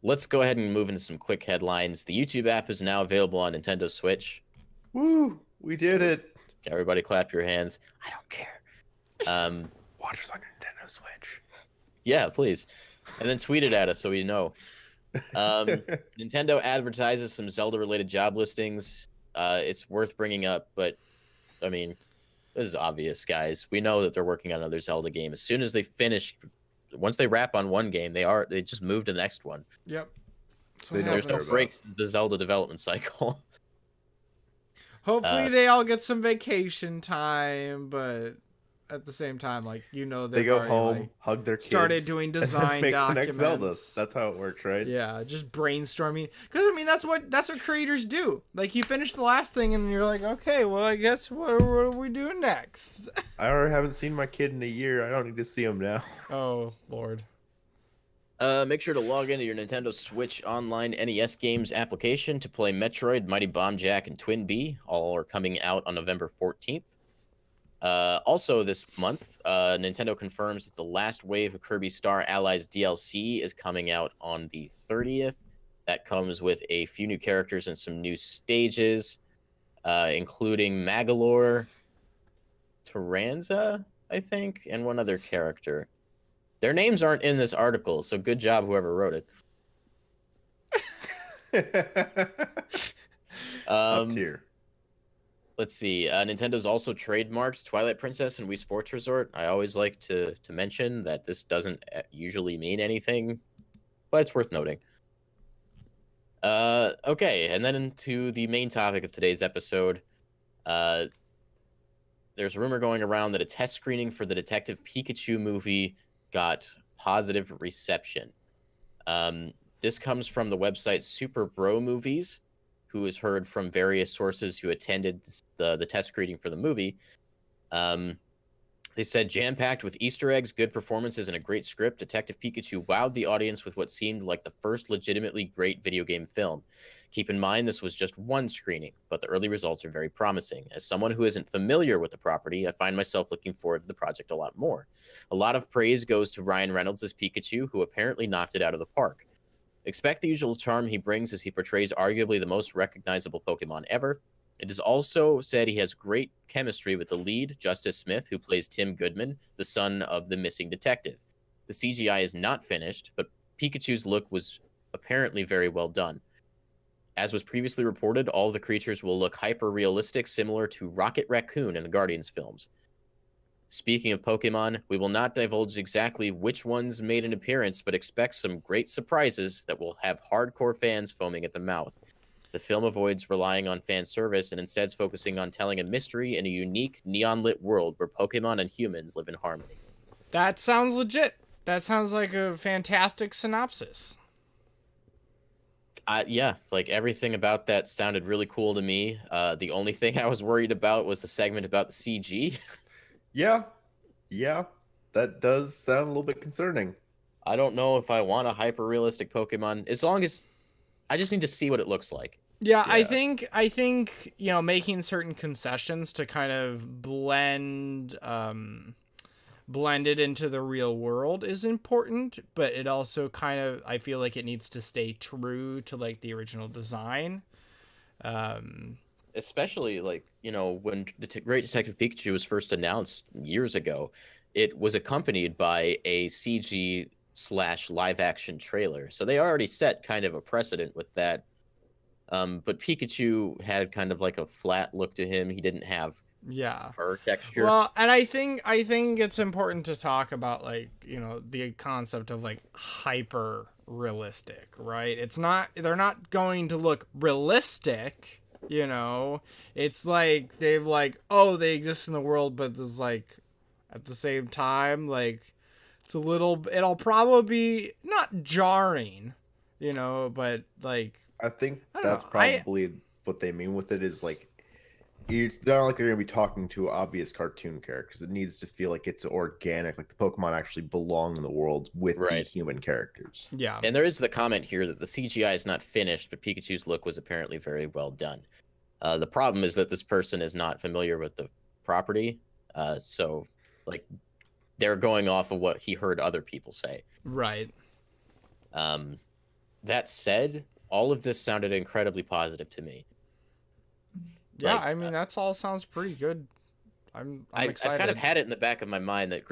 Let's go ahead and move into some quick headlines. The YouTube app is now available on Nintendo Switch. Woo! We did it. Everybody clap your hands. I don't care. Watch us on your Nintendo Switch. Yeah, please. And then tweet it at us so we know. Nintendo advertises some Zelda-related job listings. It's worth bringing up, but, I mean, this is obvious, guys. We know that they're working on another Zelda game. As soon as they finish once they wrap on one game, they just move to the next one. Yep. That's They what don't There's no care happens. about- breaks in the Zelda development cycle. Hopefully they all get some vacation time, but at the same time, like, They they've go already home, like hug their kids, started doing and then design make the next Zelda. documents. That's how it works, right? Yeah, just brainstorming. Because I mean, that's what creators do. Like, you finish the last thing, and you're like, okay, well, I guess what are we doing next? I already haven't seen my kid in a year. I don't need to see him now. Oh Lord. Make sure to log into your Nintendo Switch Online NES Games application to play Metroid, Mighty Bomb Jack, and Twin Bee. All are coming out on November 14th. Also this month, Nintendo confirms that the last wave of Kirby Star Allies DLC is coming out on the 30th. That comes with a few new characters and some new stages, including Magalore, Taranza, I think, and one other character. Their names aren't in this article, so good job whoever wrote it. Up tier. Let's see. Nintendo's also trademarked Twilight Princess and Wii Sports Resort. I always like to mention that this doesn't usually mean anything, but it's worth noting. Okay, and then into the main topic of today's episode. There's a rumor going around that a test screening for the Detective Pikachu movie got positive reception. This comes from the website Super Bro Movies, who has heard from various sources who attended the test screening for the movie. They said, jam-packed with Easter eggs, good performances, and a great script, Detective Pikachu wowed the audience with what seemed like the first legitimately great video game film. Keep in mind, this was just one screening, but the early results are very promising. As someone who isn't familiar with the property, I find myself looking forward to the project a lot more. A lot of praise goes to Ryan Reynolds as Pikachu, who apparently knocked it out of the park. Expect the usual charm he brings as he portrays arguably the most recognizable Pokemon ever. It is also said he has great chemistry with the lead, Justice Smith, who plays Tim Goodman, the son of the missing detective. The CGI is not finished, but Pikachu's look was apparently very well done. As was previously reported, all of the creatures will look hyper-realistic, similar to Rocket Raccoon in the Guardians films. Speaking of Pokemon, we will not divulge exactly which ones made an appearance, but expect some great surprises that will have hardcore fans foaming at the mouth. The film avoids relying on fan service and instead focusing on telling a mystery in a unique, neon-lit world where Pokemon and humans live in harmony. That sounds legit. That sounds like a fantastic synopsis. Yeah, like everything about that sounded really cool to me. The only thing I was worried about was the segment about the CG. Yeah, that does sound a little bit concerning. I don't know if I want a hyper-realistic Pokemon, as long as I just need to see what it looks like. Yeah, I Yeah. think making certain concessions to kind of blend it into the real world is important, but it also kind of, I feel like it needs to stay true to like the original design. Especially like, when Great Detective Pikachu was first announced years ago, it was accompanied by a CG / live action trailer. So they already set kind of a precedent with that. But Pikachu had kind of like a flat look to him. He didn't have Yeah. fur texture. Well, and I think it's important to talk about like, the concept of like hyper realistic, right? They're not going to look realistic, It's like they exist in the world, but there's like at the same time, like it'll probably be not jarring, but like I think I don't that's know. probably what they mean with it is like it's not like they're gonna be talking to obvious cartoon characters. It needs to feel like it's organic, like the Pokemon actually belong in the world with the Right. human characters. Yeah. And there is the comment here that the CGI is not finished, but Pikachu's look was apparently very well done. The problem is that this person is not familiar with the property, so like they're going off of what he heard other people say. Right. That said, all of this sounded incredibly positive to me. Yeah, Like, I mean that's all sounds pretty good. I'm I've excited. kind of had it in the back of my mind that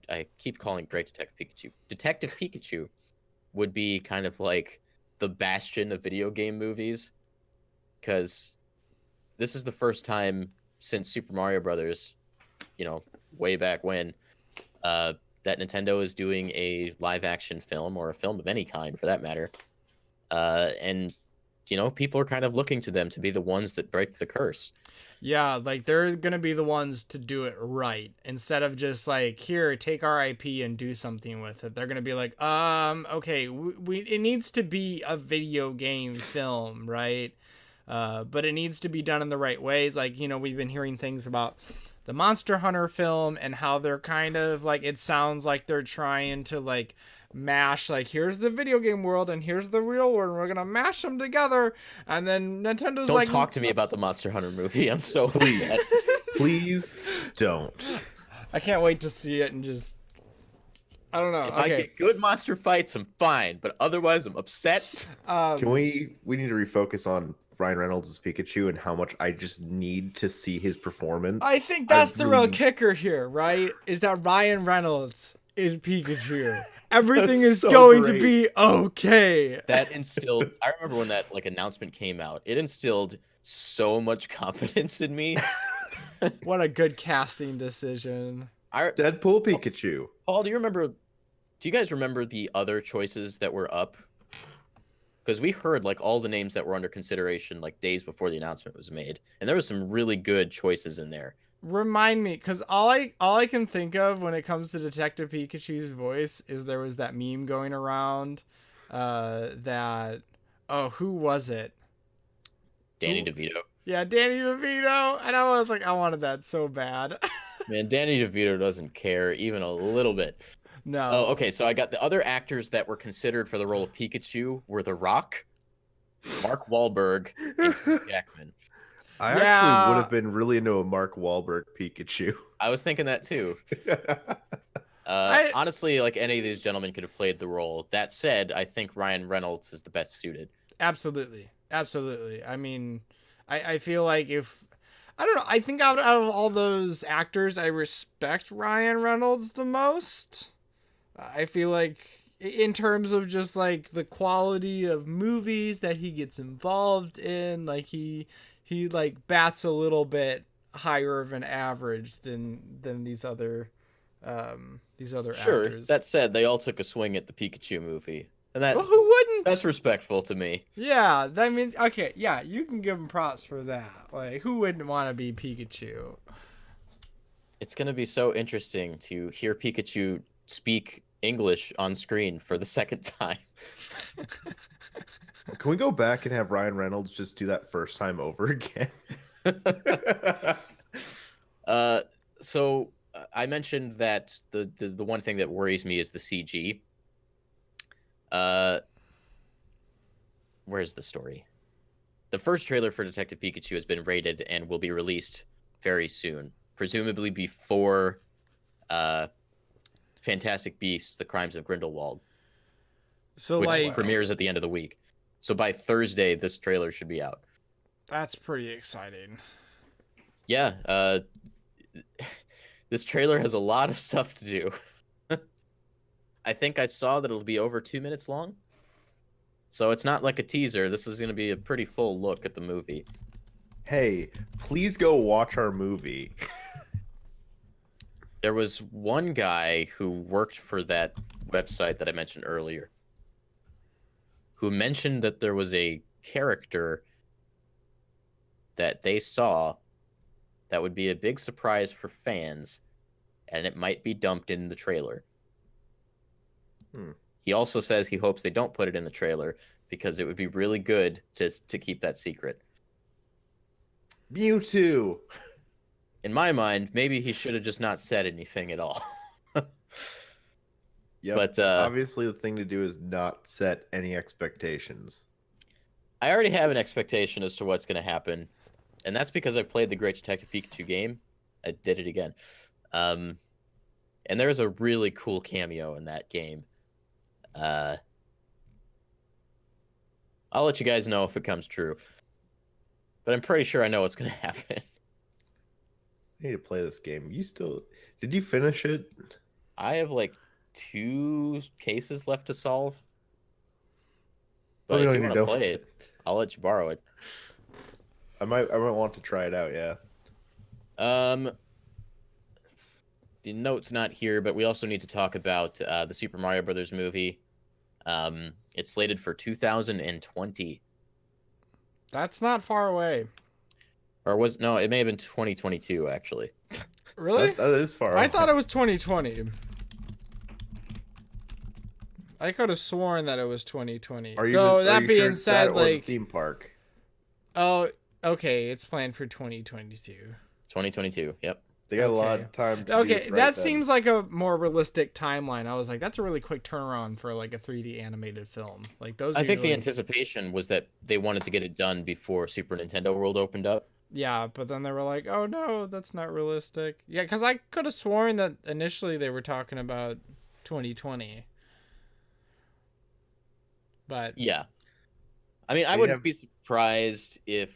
I keep calling Great Detective Pikachu. Detective Pikachu would be kind of like the bastion of video game movies, because this is the first time since Super Mario Brothers, way back when, that Nintendo is doing a live action film, or a film of any kind for that matter. And people are kind of looking to them to be the ones that break the curse. Yeah, like they're gonna be the ones to do it right instead of just like, here, take our IP and do something with it. They're gonna be like, okay, it needs to be a video game film, right? But it needs to be done in the right ways. Like, we've been hearing things about the Monster Hunter film and how they're kind of like, it sounds like they're trying to like mash, like, here's the video game world and here's the real world, and we're gonna mash them together. And then Nintendo's Don't like, talk to me about the Monster Hunter movie. I'm so upset. Please don't. I can't wait to see it and just, I don't know. If I get good monster fights, I'm fine, but otherwise I'm upset. Can we need to refocus on Ryan Reynolds' Pikachu and how much I just need to see his performance? I think that's the real kicker here, right? Is that Ryan Reynolds is Pikachu. Everything is so going great. to be okay. That instilled. I remember when that announcement came out. It instilled so much confidence in me. What a good casting decision. Deadpool Pikachu. Paul, do you guys remember the other choices that were up? Because we heard like all the names that were under consideration like days before the announcement was made, and there was some really good choices in there. Remind me, because all I can think of when it comes to Detective Pikachu's voice is there was that meme going around that, who was it? Danny DeVito. Yeah, Danny DeVito. And I was like, I wanted that so bad. Man, Danny DeVito doesn't care even a little bit. No. Oh, okay. So I got the other actors that were considered for the role of Pikachu were The Rock, Mark Wahlberg, and Hugh Jackman. I actually would have been really into a Mark Wahlberg Pikachu. I was thinking that too. Honestly, like any of these gentlemen could have played the role. That said, I think Ryan Reynolds is the best suited. Absolutely. I mean, I feel like I don't know, I think out of all those actors, I respect Ryan Reynolds the most. I feel like in terms of just like the quality of movies that he gets involved in, like he like bats a little bit higher of an average than these other Sure. actors. That said, they all took a swing at the Pikachu movie, and that Well, who wouldn't? that's respectful to me. Yeah, I mean, okay, yeah, you can give him props for that. Like, who wouldn't want to be Pikachu? It's gonna be so interesting to hear Pikachu speak English on screen for the second time. Can we go back and have Ryan Reynolds just do that first time over again? So I mentioned that the one thing that worries me is the CG. Where's the story? The first trailer for Detective Pikachu has been rated and will be released very soon, presumably before Fantastic Beasts: The Crimes of Grindelwald, So, which like, premieres at the end of the week. So by Thursday, this trailer should be out. that's pretty exciting. Yeah, this trailer has a lot of stuff to do. I think I saw that it'll be over 2 minutes long. So it's not like a teaser. This is going to be a pretty full look at the movie. Hey, please go watch our movie. There was one guy who worked for that website that I mentioned earlier who mentioned that there was a character that they saw that would be a big surprise for fans, and it might be dumped in the trailer. He also says he hopes they don't put it in the trailer because it would be really good to keep that secret. Mewtwo. In my mind, maybe he should have just not said anything at all. Yep. But obviously the thing to do is not set any expectations. I already have an expectation as to what's going to happen, and that's because I've played the Great Detective Pikachu game. I did it again. And there's a really cool cameo in that game. I'll let you guys know if it comes true. But I'm pretty sure I know what's going to happen. I need to play this game. Did you finish it? I have like 2 cases left to solve. But if you want to play it, I'll let you borrow it. I might want to try it out, yeah. the note's not here, but we also need to talk about the Super Mario Brothers movie. It's slated for 2020. That's not far away. Or was no, it may have been 2022 actually. Really? That is far I away. thought it was 2020. I could have sworn that it was 2020. Though that being said, or the like, theme park. oh, okay, it's planned for 2022. 2022. Yep. They got a lot Okay. of time to do Okay, this right that then. seems like a more realistic timeline. I was like, that's a really quick turnaround for like a 3D animated film. Like those. I think the usually- anticipation was that they wanted to get it done before Super Nintendo World opened up. Yeah, but then they were like, oh no, that's not realistic. Yeah, because I could have sworn that initially they were talking about 2020. But Yeah. I mean, I They wouldn't have- be surprised if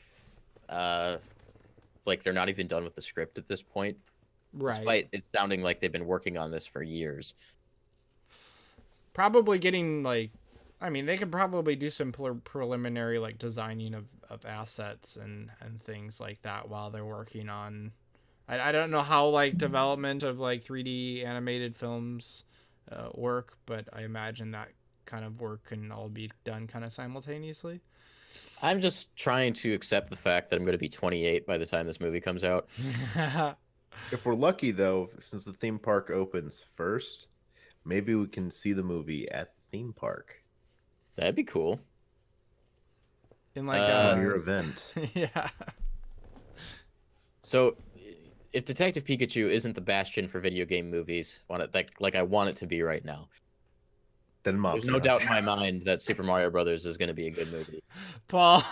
like they're not even done with the script at this point. right. Despite it sounding like they've been working on this for years. Probably getting like, I mean, they could probably do some preliminary like designing of assets and things like that while they're working on. I don't know how like development of like 3D animated films work, but I imagine that kind of work can all be done kind of simultaneously. I'm just trying to accept the fact that I'm going to be 28 by the time this movie comes out. If we're lucky, though, since the theme park opens first, maybe we can see the movie at the theme park That'd be cool. In like Uh, on your event. yeah. So, if Detective Pikachu isn't the bastion for video game movies, like I want it to be right now, Then there's Monster no Hunter. doubt in my mind that Super Mario Brothers is going to be a good movie. Paul.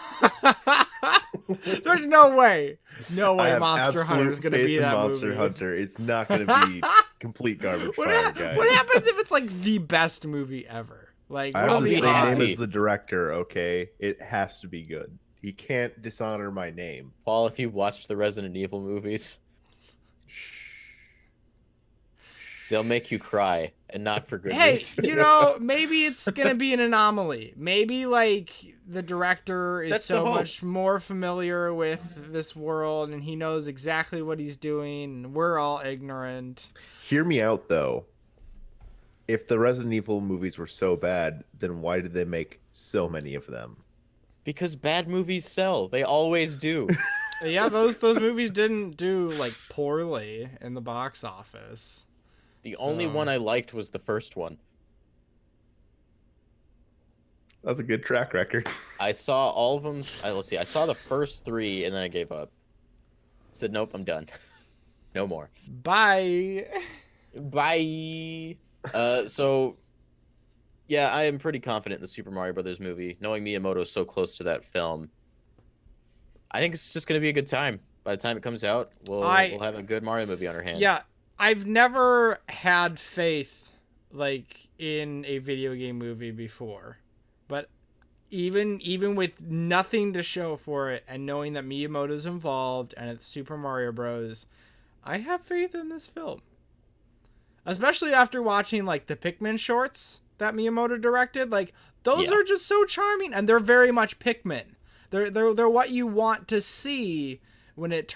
There's no way. No I way have Monster Hunter is absolute going to faith be in that Monster movie. Hunter. It's not going to be complete garbage What, fire, ha- guys. what happens if it's like the best movie ever? Like, I what have are the the same odds? name odds? as the director, okay? It has to be good. He can't dishonor my name. Paul, if you watched the Resident Evil movies, they'll make you cry, and not for good Hey, reason. you know, maybe it's gonna be an anomaly. Maybe like the director is That's the so hope. much more familiar with this world and he knows exactly what he's doing and we're all ignorant. Hear me out, though. If the Resident Evil movies were so bad, then why did they make so many of them? Because bad movies sell. They always do. Yeah, those movies didn't do like poorly in the box office. The only So- one I liked was the first one. That's a good track record. I saw all of them. Let's see. I saw the first three, and then I gave up. Said, nope, I'm done. No more. Bye. Bye. So, yeah, I am pretty confident in the Super Mario Brothers movie. Knowing Miyamoto so close to that film, I think it's just going to be a good time. By the time it comes out, we'll have a good Mario movie on our hands. Yeah, I've never had faith like in a video game movie before. But even with nothing to show for it and knowing that Miyamoto's involved and it's Super Mario Bros, I have faith in this film. Especially after watching like the Pikmin shorts that Miyamoto directed, like those Yeah. are just so charming and they're very much Pikmin. They're what you want to see when it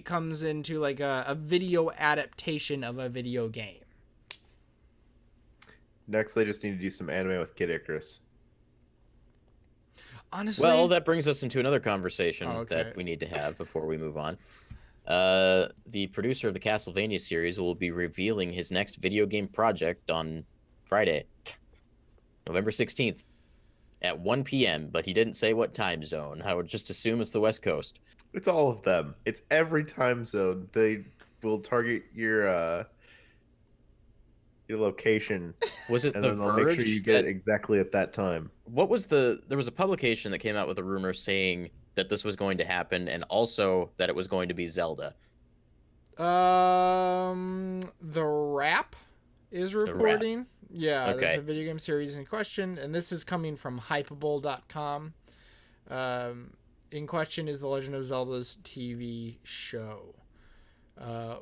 comes into like a video adaptation of a video game. Next, they just need to do some anime with Kid Icarus. Honestly, Well, that brings us into another conversation Oh, okay. that we need to have before we move on. The producer of the Castlevania series will be revealing his next video game project on Friday, November 16th at 1 p.m., but he didn't say what time zone. I would just assume it's the West Coast. It's all of them. It's every time zone. They will target your location, Was it and The then they'll Verge? make sure you get that- exactly at that time. What was there was a publication that came out with a rumor saying that this was going to happen and also that it was going to be Zelda. The Wrap is Wrap. reporting. Yeah, Okay. the video game series in question, and this is coming from Hypable.com. In question is The Legend of Zelda's TV show,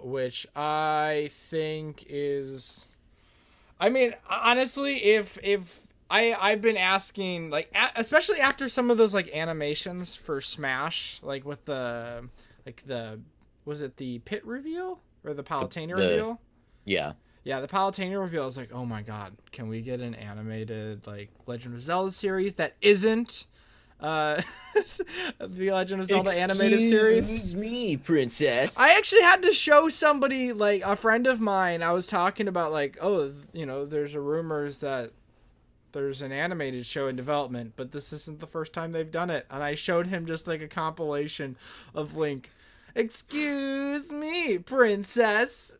which I think is. I mean, honestly, if I've been asking, like, especially after some of those like animations for Smash, like with the was it the pit reveal or the Palutena the reveal. yeah. Yeah, the Palutena reveal is like, oh my god, can we get an animated like Legend of Zelda series that isn't uh the Legend of Zelda animated series? Excuse me, princess. I actually had to show somebody, like a friend of mine. I was talking about like, oh, there's a rumors that there's an animated show in development, but this isn't the first time they've done it. And I showed him just like a compilation of Link. Excuse me, princess.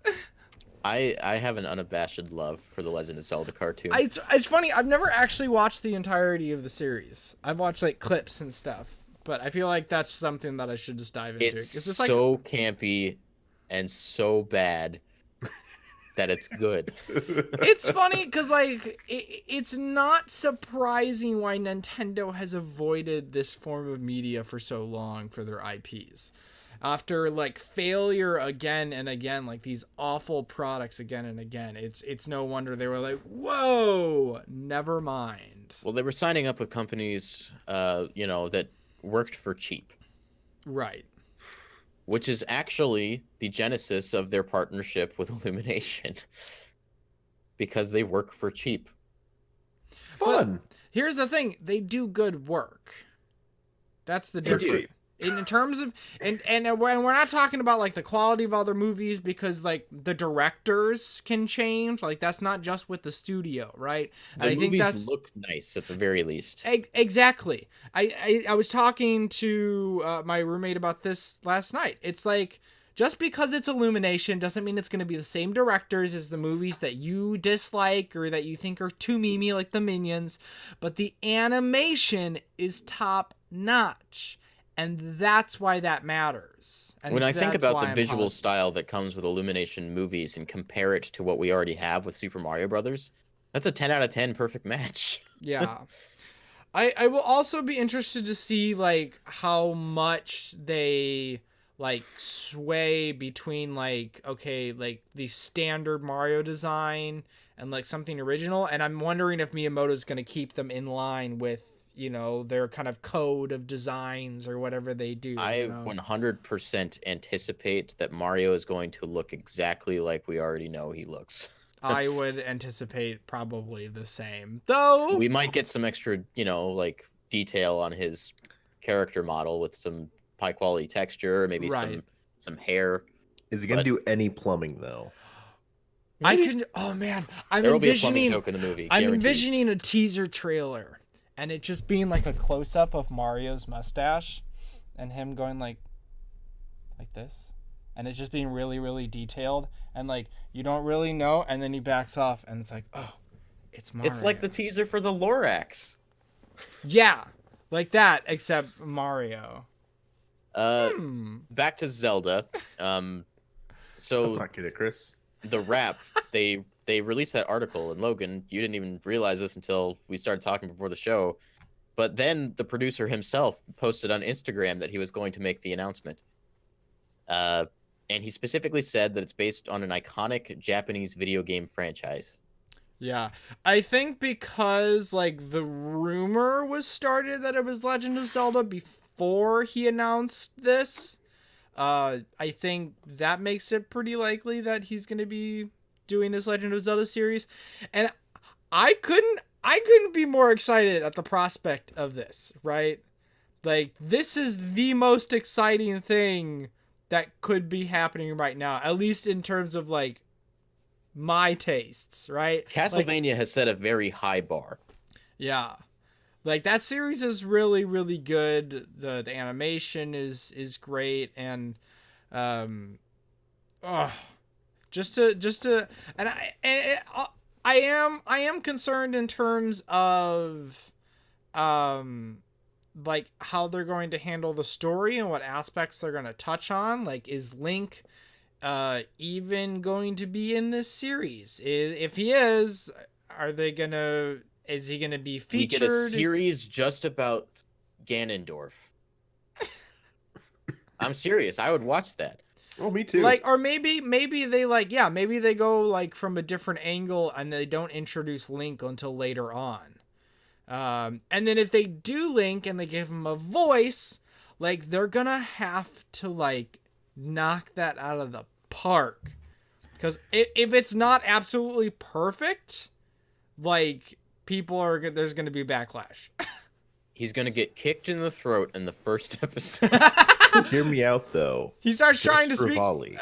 I have an unabashed love for the Legend of Zelda cartoon. It's funny. I've never actually watched the entirety of the series. I've watched like clips and stuff, but I feel like that's something that I should just dive into. It's just so campy and so bad that it's good. It's funny because like it's not surprising why Nintendo has avoided this form of media for so long for their IPs. After like failure again and again, like these awful products again and again, it's no wonder they were like, whoa, never mind. Well, they were signing up with companies, that worked for cheap. Right. Which is actually the genesis of their partnership with Illumination. Because they work for cheap. Fun. But here's the thing, they do good work. That's the They're difference. cheap. In terms of and we're not talking about like the quality of other movies, because like the directors can change, like that's not just with the studio, right? The and I think movies look nice at the very least. Exactly. I was talking to my roommate about this last night. It's like, just because it's Illumination doesn't mean it's going to be the same directors as the movies that you dislike or that you think are too memey, like the Minions, but the animation is top notch. And that's why that matters. And when I think that's about why the I'm visual positive. style that comes with Illumination movies and compare it to what we already have with Super Mario Brothers, that's a 10 out of 10 perfect match. Yeah. I will also be interested to see like how much they like sway between like, okay, like the standard Mario design and like something original, and I'm wondering if Miyamoto's going to keep them in line with their kind of code of designs or whatever they do. I 100% anticipate that Mario is going to look exactly like we already know he looks. I would anticipate probably the same, though. We might get some extra, like detail on his character model with some high quality texture, maybe some hair. Is he gonna do any plumbing though? I can. Oh man, There will be a plumbing joke in the movie. I'm guaranteed. envisioning a teaser trailer, and it just being like a close up of Mario's mustache, and him going like this, and it just being really, really detailed, and like you don't really know, and then he backs off, and it's like, oh, it's Mario. It's like the teaser for the Lorax. Yeah, like that, except Mario. Back to Zelda. So Let's not get it, Chris. The rap, they released that article, and Logan, you didn't even realize this until we started talking before the show, but then the producer himself posted on Instagram that he was going to make the announcement. And he specifically said that it's based on an iconic Japanese video game franchise. Yeah, I think because like the rumor was started that it was Legend of Zelda before he announced this, I think that makes it pretty likely that he's going to be doing this Legend of Zelda series, and I couldn't be more excited at the prospect of this, right? Like, this is the most exciting thing that could be happening right now, at least in terms of like my tastes, right? Castlevania has set a very high bar. Yeah. Like, that series is really, really good. The animation is great, and just to and I am concerned in terms of like how they're going to handle the story and what aspects they're going to touch on. Like, is Link even going to be in this series? If he is, is he gonna be featured? We get a series just about Ganondorf. I'm serious. I would watch that. Oh, me too. Like, or maybe they maybe they go like from a different angle and they don't introduce Link until later on. And then if they do Link and they give him a voice, like they're gonna have to like knock that out of the park. Because if it's not absolutely perfect, like there's going to be backlash. He's gonna get kicked in the throat in the first episode. Hear me out though. He starts Just trying to speak. Rivali.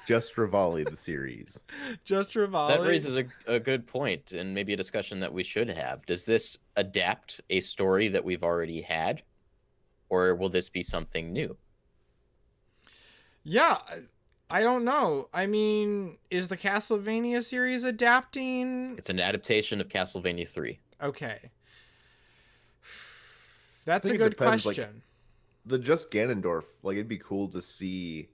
Just Rivali, the series. Just Rivali. That raises a good point, and maybe a discussion that we should have. Does this adapt a story that we've already had, or will this be something new? Yeah, I don't know. I mean, is the Castlevania series adapting? It's an adaptation of Castlevania 3. Okay. That's a think it good depends, like, question. The Just Ganondorf, like it'd be cool to see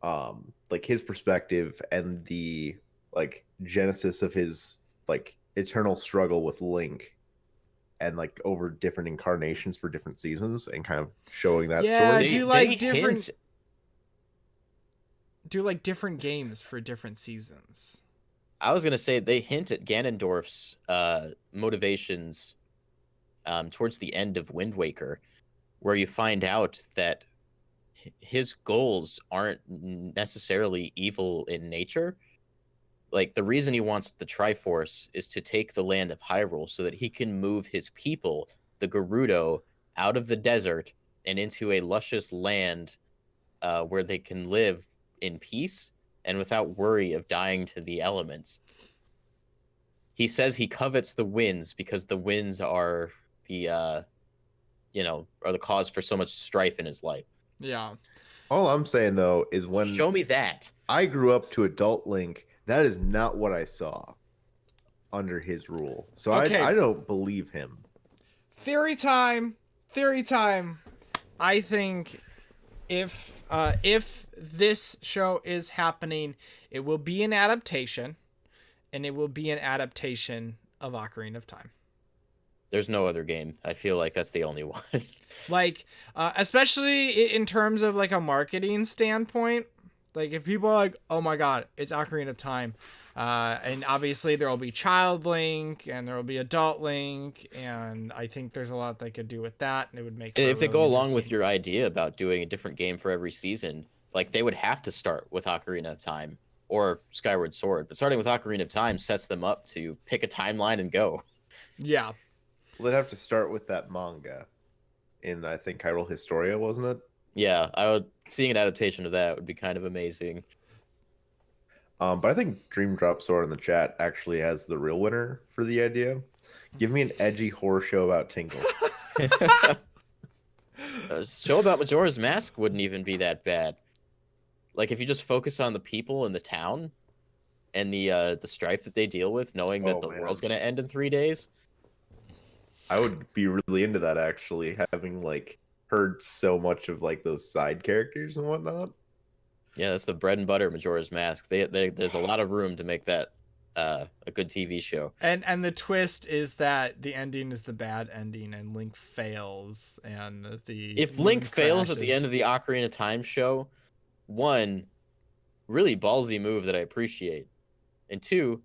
like his perspective and the like genesis of his like eternal struggle with Link and like over different incarnations for different seasons and kind of showing that Yeah, story. do like different hint- do like different games for different seasons. I was gonna say they hint at Ganondorf's motivations towards the end of Wind Waker, where you find out that his goals aren't necessarily evil in nature. Like, the reason he wants the Triforce is to take the land of Hyrule so that he can move his people, the Gerudo, out of the desert and into a luscious land where they can live in peace and without worry of dying to the elements. He says he covets the winds because the winds are the are the cause for so much strife in his life. Yeah. All I'm saying though is when Show me that. I grew up to adult Link, that is not what I saw under his rule. So Okay. I don't believe him. Theory time. Theory time. I think if this show is happening, it will be an adaptation, and it will be an adaptation of Ocarina of Time. There's no other game. I feel like that's the only one. Like, especially in terms of like a marketing standpoint, like if people are like, oh my god, it's Ocarina of Time, and obviously there will be Child Link and there will be Adult Link, and I think there's a lot they could do with that, and it would make If they really go along with interesting. your idea about doing a different game for every season, like they would have to start with Ocarina of Time or Skyward Sword. But starting with Ocarina of Time sets them up to pick a timeline and go. Yeah. They'd have to start with that manga in I think Hyrule Historia, wasn't it? Yeah, seeing an adaptation of that would be kind of amazing. But I think Dream Drop Sword in the chat actually has the real winner for the idea. Give me an edgy horror show about Tingle. A show about Majora's Mask wouldn't even be that bad. Like if you just focus on the people in the town and the strife that they deal with, knowing that Oh, the man. world's gonna end in 3 days. I would be really into that actually, having like heard so much of like those side characters and whatnot. Yeah, that's the bread and butter of Majora's Mask. There's a lot of room to make that a good TV show. And the twist is that the ending is the bad ending, and Link fails, and the If Link fails at the end of the Ocarina of Time show, one, really ballsy move that I appreciate, and two,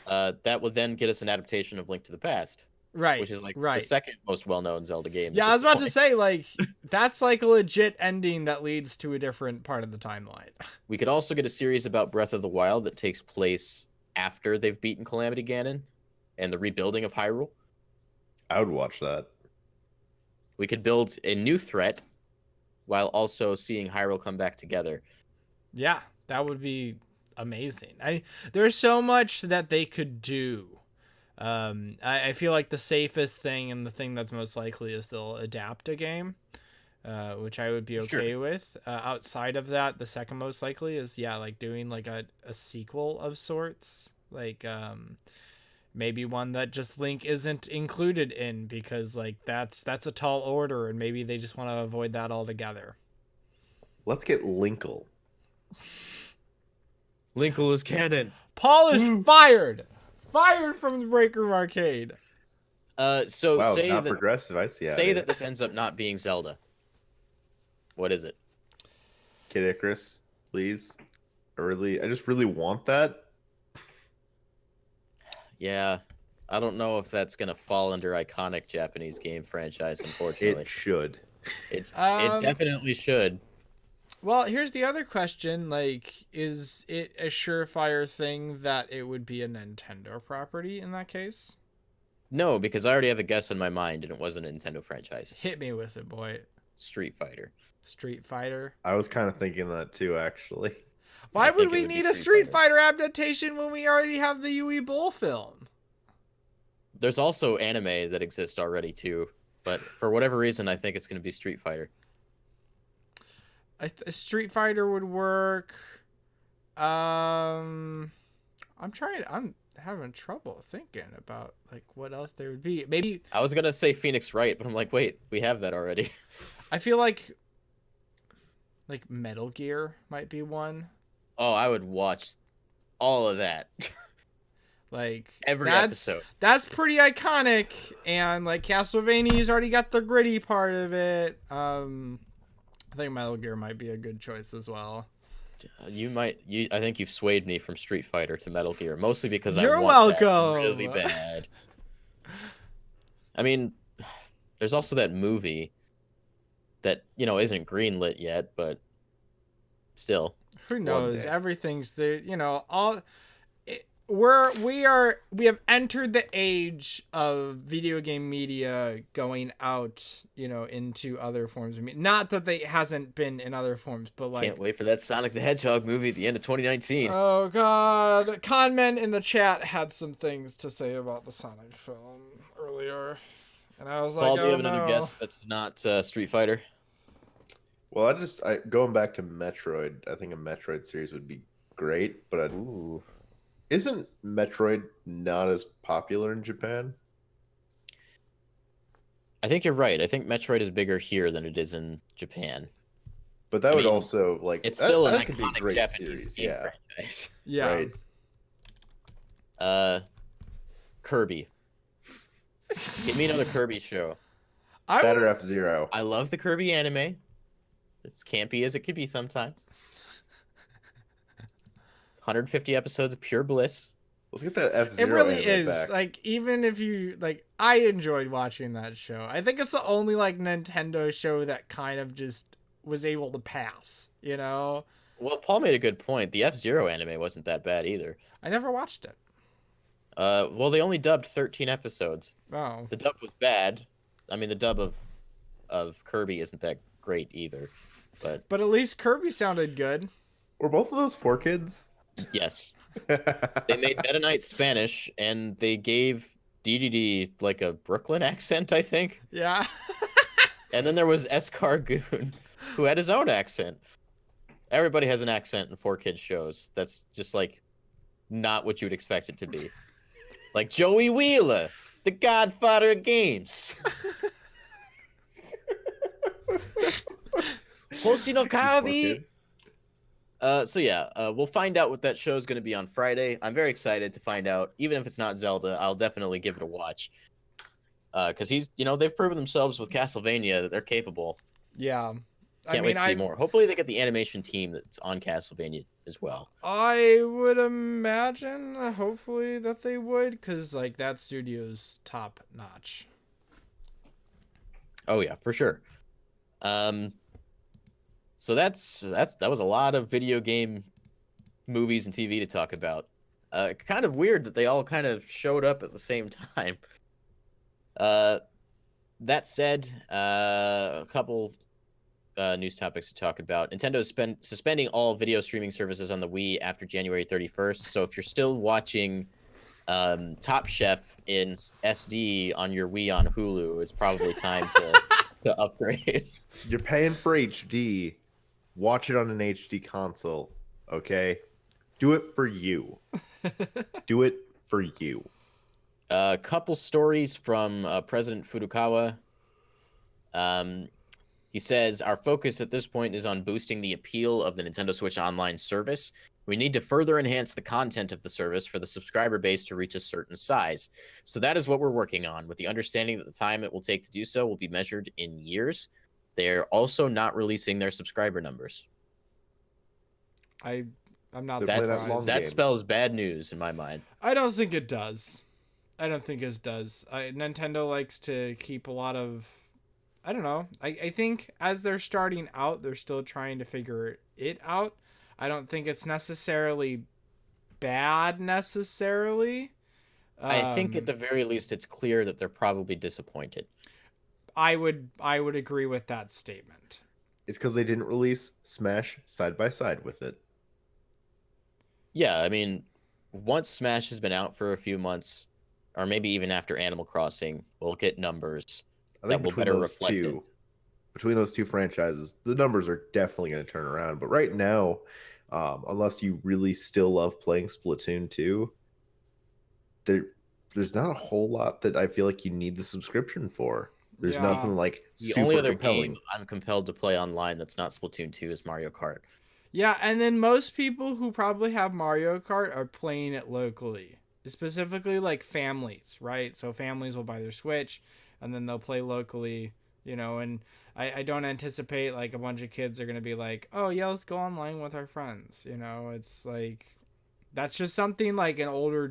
that would then get us an adaptation of Link to the Past, right, which is like right. the second most well-known Zelda game. Yeah, at I was this about to point. say, like, that's like a legit ending that leads to a different part of the timeline. We could also get a series about Breath of the Wild that takes place after they've beaten Calamity Ganon and the rebuilding of Hyrule. I would watch that. We could build a new threat while also seeing Hyrule come back together. Yeah, that would be amazing. There's so much that they could do. I feel like the safest thing and the thing that's most likely is they'll adapt a game, which I would be okay with. Outside of that, the second most likely is like doing like a sequel of sorts, like maybe one that just Link isn't included in, because like that's a tall order, and maybe they just want to avoid that altogether. Let's get Linkle. Linkle is canon. Paul is fired from the Break Room Arcade. So Wow, say not that progressive. I see. say that this ends up not being Zelda. What is it? Kid Icarus, please. I just really want that. Yeah, I don't know if that's gonna fall under iconic Japanese game franchise. Unfortunately, It should. it Um, definitely should. Well, here's the other question. Like, is it a surefire thing that it would be a Nintendo property in that case? No, because I already have a guess in my mind, and it wasn't a Nintendo franchise. Hit me with it, boy. Street Fighter. Street Fighter. I was kind of thinking that too, actually. Why I would think it we would be need a Street Street Fighter adaptation when we already have the Yui Bowl film? There's also anime that exists already too, but for whatever reason, I think it's going to be Street Fighter. Street Fighter would work. I'm having trouble thinking about like what else there would be. Maybe I was gonna say Phoenix Wright, but I'm like, wait, we have that already. I feel like Metal Gear might be one. Oh, I would watch all of that. Like Every episode. That's pretty iconic, and like Castlevania's already got the gritty part of it. I think Metal Gear might be a good choice as well. I think you've swayed me from Street Fighter to Metal Gear, mostly because You're I want that welcome. really bad. I mean, there's also that movie that, isn't greenlit yet, but still. Who knows? day. Everything's there. We have entered the age of video game media going out, into other forms of media. Not that they hasn't been in other forms, but like. Can't wait for that Sonic the Hedgehog movie at the end of 2019. Oh God! Conmen in the chat had some things to say about the Sonic film earlier, and I was like, Paul, do you "Oh have another no." guess that's not Street Fighter? Well, going back to Metroid, I think a Metroid series would be great, but Ooh. isn't Metroid not as popular in Japan? I think you're right. I think Metroid is bigger here than it is in Japan. But that I would mean, also It's still an that could be a iconic great Japanese series, game yeah. franchise. Yeah. Right. Kirby. Give me another Kirby show. Better F-Zero. I love the Kirby anime. It's campy as it could be sometimes. 150 episodes of pure bliss. Let's get that F-Zero It really anime is. back. Like, even if you I enjoyed watching that show. I think it's the only Nintendo show that kind of just was able to pass. Well, Paul made a good point. The F-Zero anime wasn't that bad either. I never watched it. Well, they only dubbed 13 episodes. Oh. The dub was bad. I mean, the dub of Kirby isn't that great either. But at least Kirby sounded good. Were both of those 4 kids? Yes. They made Meta Knight Spanish, and they gave DDD like a Brooklyn accent, I think. Yeah. And then there was Eskar Goon, who had his own accent. Everybody has an accent in 4 Kids shows. That's just not what you would expect it to be. Like Joey Wheeler, the Godfather of games. Hoshino Kabi. So yeah, we'll find out what that show is going to be on Friday. I'm very excited to find out. Even if it's not Zelda, I'll definitely give it a watch. Because they've proven themselves with Castlevania that they're capable. Yeah. Can't wait to see more. Hopefully they get the animation team that's on Castlevania as well. I would imagine, hopefully, that they would, because that studio's top notch. Oh yeah, for sure. So that was a lot of video game movies and TV to talk about. Kind of weird that they all kind of showed up at the same time. That said, a couple news topics to talk about. Nintendo is suspending all video streaming services on the Wii after January 31st. So if you're still watching Top Chef in SD on your Wii on Hulu, it's probably time to upgrade. You're paying for HD. Watch it on an HD console, okay? Do it for you. Do it for you. A couple stories from President Furukawa. He says, our focus at this point is on boosting the appeal of the Nintendo Switch Online service. We need to further enhance the content of the service for the subscriber base to reach a certain size. So that is what we're working on, with the understanding that the time it will take to do so will be measured in years. They're also not releasing their subscriber numbers. I'm not They're playing surprised. That game. spells bad news in my mind. I don't think it does. I don't think it does. Nintendo likes to keep a lot of I don't know. I think as they're starting out, they're still trying to figure it out. I don't think it's necessarily bad necessarily. I think at Um, the very least, it's clear that they're probably disappointed. I would agree with that statement. It's because they didn't release Smash side by side with it. Yeah, I mean, once Smash has been out for a few months, or maybe even after Animal Crossing, we'll get numbers I that think will better reflect it. between those two franchises, the numbers are definitely going to turn around. But right now, unless you really still love playing Splatoon 2, there there's not a whole lot that I feel like you need the subscription for. There's Yeah. nothing like The only super other game compelling. I'm compelled to play online that's not Splatoon 2 is Mario Kart. Yeah, and then most people who probably have Mario Kart are playing it locally. Specifically like families, right? So families will buy their Switch and then they'll play locally, and I don't anticipate like a bunch of kids are gonna be like, oh yeah, let's go online with our friends. It's like that's just something like an older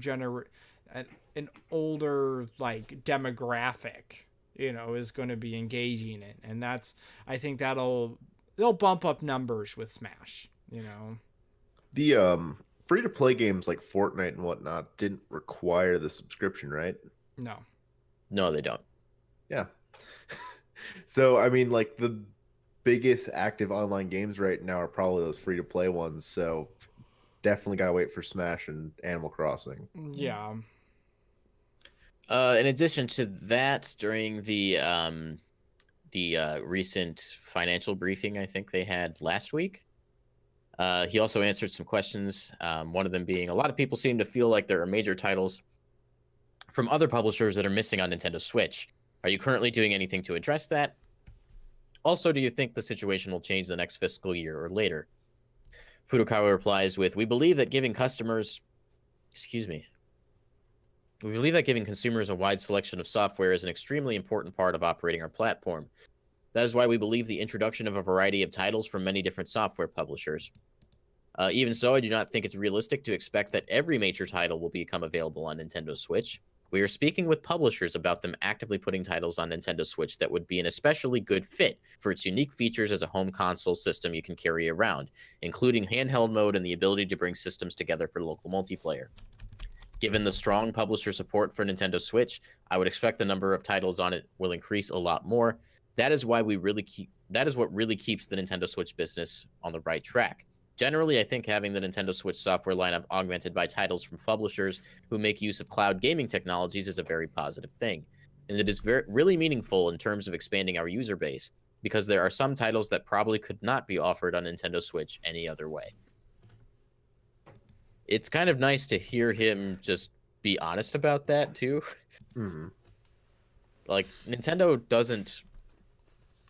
like demographic, is going to be engaging in, and that's I think they'll bump up numbers with Smash. The free to play games like Fortnite and whatnot didn't require the subscription, right? No. No, they don't. Yeah. So I mean, like the biggest active online games right now are probably those free to play ones. So definitely gotta wait for Smash and Animal Crossing. Yeah. In addition to that, during the recent financial briefing, I think they had last week, he also answered some questions. One of them being, a lot of people seem to feel like there are major titles from other publishers that are missing on Nintendo Switch. Are you currently doing anything to address that? Also, do you think the situation will change the next fiscal year or later? Furukawa replies with, we believe that giving consumers a wide selection of software is an extremely important part of operating our platform. That is why we believe the introduction of a variety of titles from many different software publishers. Even so, I do not think it's realistic to expect that every major title will become available on Nintendo Switch. We are speaking with publishers about them actively putting titles on Nintendo Switch that would be an especially good fit for its unique features as a home console system you can carry around, including handheld mode and the ability to bring systems together for local multiplayer. Given the strong publisher support for Nintendo Switch, I would expect the number of titles on it will increase a lot more. That is what really keeps the Nintendo Switch business on the right track. Generally, I think having the Nintendo Switch software lineup augmented by titles from publishers who make use of cloud gaming technologies is a very positive thing. And it is really meaningful in terms of expanding our user base, because there are some titles that probably could not be offered on Nintendo Switch any other way. It's kind of nice to hear him just be honest about that, too. Mm-hmm. Like,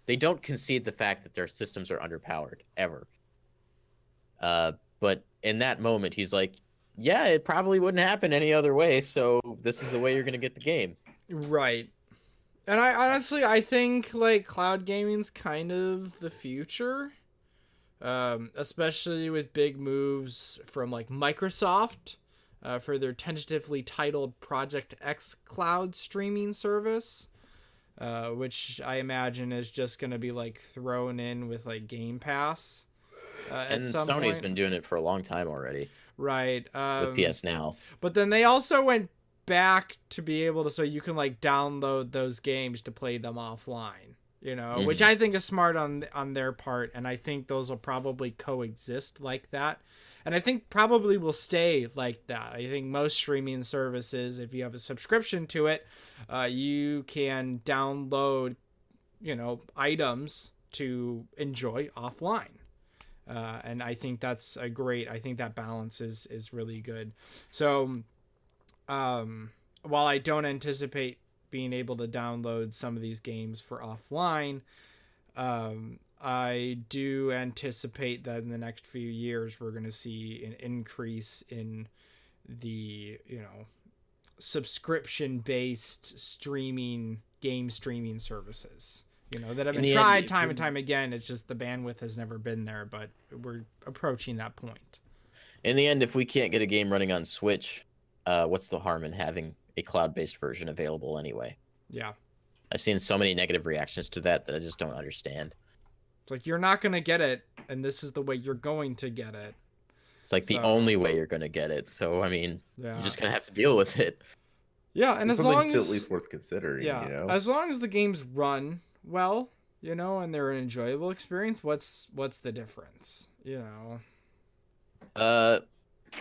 they don't concede the fact that their systems are underpowered, ever. But in that moment, he's like, yeah, it probably wouldn't happen any other way, so this is the way you're going to get the game. Right. And I think like cloud gaming's kind of the future. Especially with big moves from like Microsoft for their tentatively titled Project X cloud streaming service, which I imagine is just going to be like thrown in with like Game Pass And at some Sony's point. been doing it for a long time already Right. with PS Now. But then they also went back to be able to, so you can like download those games to play them offline. Which I think is smart on their part, and I think those will probably coexist like that, and I think probably will stay like that. I think most streaming services, if you have a subscription to it, you can download, items to enjoy offline, and I think that's a great. I think that balance is really good. So, while I don't anticipate being able to download some of these games for offline, I do anticipate that in the next few years we're going to see an increase in the subscription based game streaming services that have been tried time and time again. It's just the bandwidth has never been there, but we're approaching that point. In the end, if we can't get a game running on Switch, what's the harm in having a cloud-based version available anyway? Yeah. I've seen so many negative reactions to that I just don't understand. It's like you're not gonna get it, and this is the way you're going to get it. It's like the So only way you're gonna get it. So I mean, yeah, you're just gonna have to deal with it. yeah, and It's as something long to as at least worth considering, yeah, you know? as long as the games run well, and they're an enjoyable experience, what's the difference, Uh,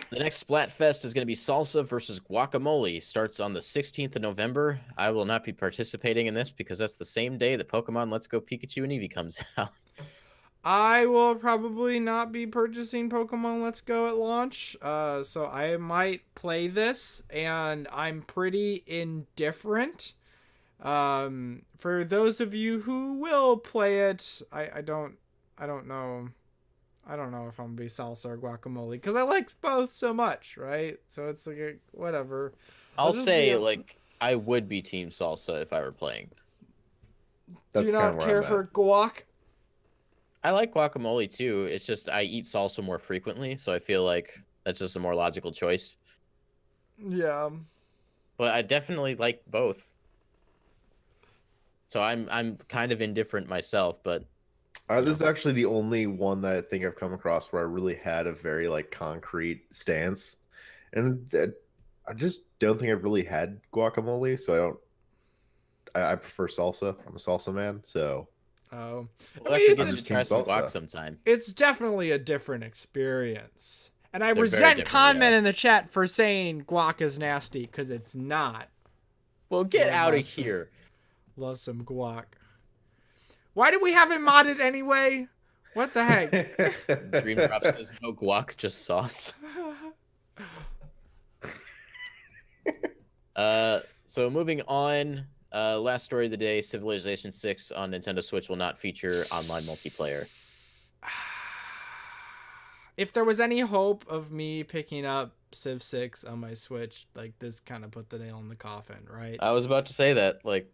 the next Splatfest is going to be Salsa versus Guacamole. Starts on the 16th of November. I will not be participating in this because that's the same day that Pokemon Let's Go Pikachu and Eevee comes out. I will probably not be purchasing Pokemon Let's Go at launch, so I might play this, and I'm pretty indifferent. For those of you who will play it, I don't know. I don't know if I'm gonna be salsa or guacamole because I like both so much, right? So it's like whatever. I'll just say, like, I would be Team Salsa if I were playing. Do That's kind of not where care I'm for at. guac. I like guacamole too. It's just I eat salsa more frequently, so I feel like that's just a more logical choice. Yeah. But I definitely like both. So I'm kind of indifferent myself, but This is actually the only one that I think I've come across where I really had a very like concrete stance, and I just don't think I've really had guacamole, so I don't. I prefer salsa. I'm a salsa man, so Oh. we'll I have to mean, get I'm you just to try Team some guac salsa. sometime. it's definitely a different experience. And I They're very resent different, comment yeah. in the chat for saying guac is nasty because it's not. Well, get Love out of us. here. Love some guac. Why do we have it modded anyway? What the heck? Dream Drop says no guac, just sauce. So moving on, last story of the day, Civilization 6 on Nintendo Switch will not feature online multiplayer. If there was any hope of me picking up Civ 6 on my Switch, like this kind of put the nail in the coffin, right? I was about to say that, like,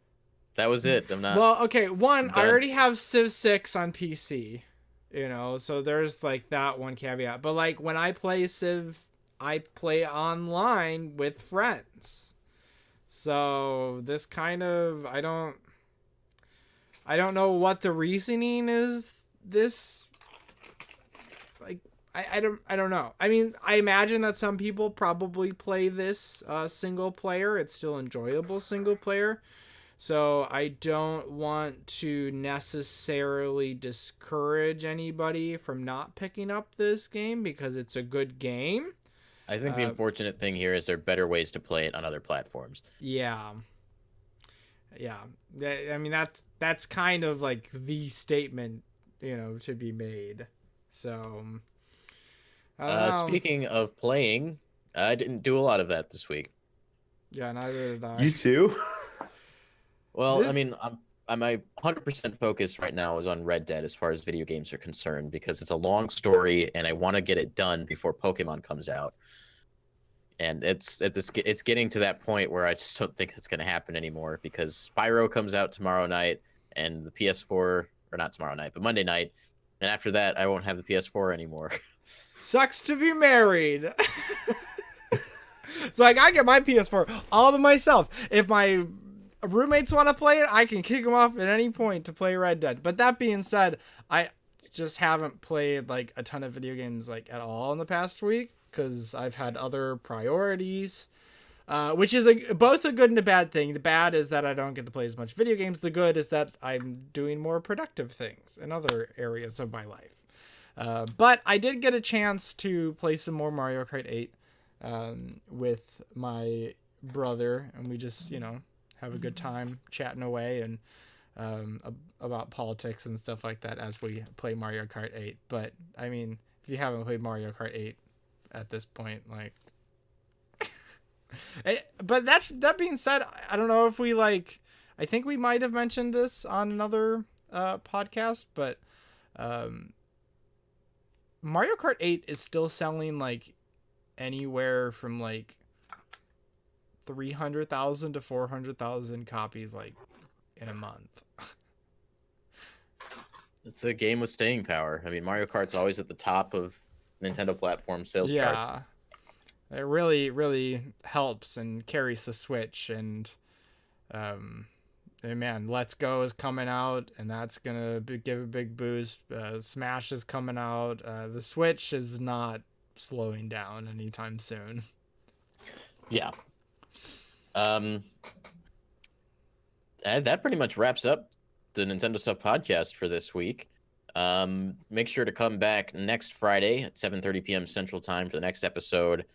that was it. I'm not. Well, okay, one, I done. already have Civ 6 on PC, so there's like that one caveat. But like when I play Civ, I play online with friends. So this kind of I don't know what the reasoning is this like I don't know. I mean, I imagine that some people probably play this single player. It's still enjoyable single player. So I don't want to necessarily discourage anybody from not picking up this game because it's a good game. I think the unfortunate thing here is there are better ways to play it on other platforms. Yeah. I mean, that's kind of like the statement, to be made. So, I don't know. Speaking of playing, I didn't do a lot of that this week. Yeah, neither did I. You too? Well, I mean, my 100% focus right now is on Red Dead as far as video games are concerned because it's a long story and I want to get it done before Pokemon comes out. And it's getting to that point where I just don't think it's going to happen anymore because Spyro comes out tomorrow night and the PS4, or not tomorrow night, but Monday night. And after that, I won't have the PS4 anymore. Sucks to be married. It's like I get my PS4 all to myself. If my roommates want to play it, I can kick them off at any point to play Red Dead. But that being said, I just haven't played like a ton of video games like at all in the past week because I've had other priorities, which is both a good and a bad thing. The bad is that I don't get to play as much video games. The good is that I'm doing more productive things in other areas of my life. But I did get a chance to play some more Mario Kart 8 with my brother, and we just, have a good time chatting away and about politics and stuff like that as we play Mario Kart 8. But I mean, if you haven't played Mario Kart 8 at this point, like, but that being said, I don't know if we I think we might have mentioned this on another podcast, but Mario Kart 8 is still selling like anywhere from like 300,000 to 400,000 copies like in a month. It's a game with staying power. I mean, Mario Kart's always at the top of Nintendo platform sales charts. It really, really helps and carries the Switch, and Hey man, Let's Go is coming out, and that's gonna give a big boost. Smash is coming out. The Switch is not slowing down anytime soon. Yeah. That pretty much wraps up the Nintendo Stuff podcast for this week. Make sure to come back next Friday at 7:30 p.m. Central Time for the next episode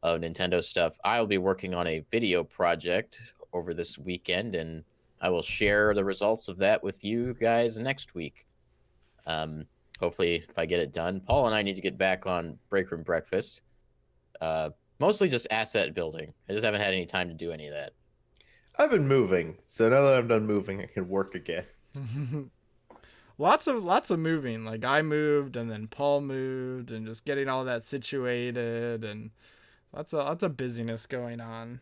of Nintendo Stuff. I'll be working on a video project over this weekend, and I will share the results of that with you guys next week. Hopefully, if I get it done. Paul and I need to get back on Break Room Breakfast. Mostly just asset building. I just haven't had any time to do any of that. I've been moving, so now that I'm done moving, I can work again. lots of moving. Like I moved, and then Paul moved, and just getting all that situated, and lots of busyness going on.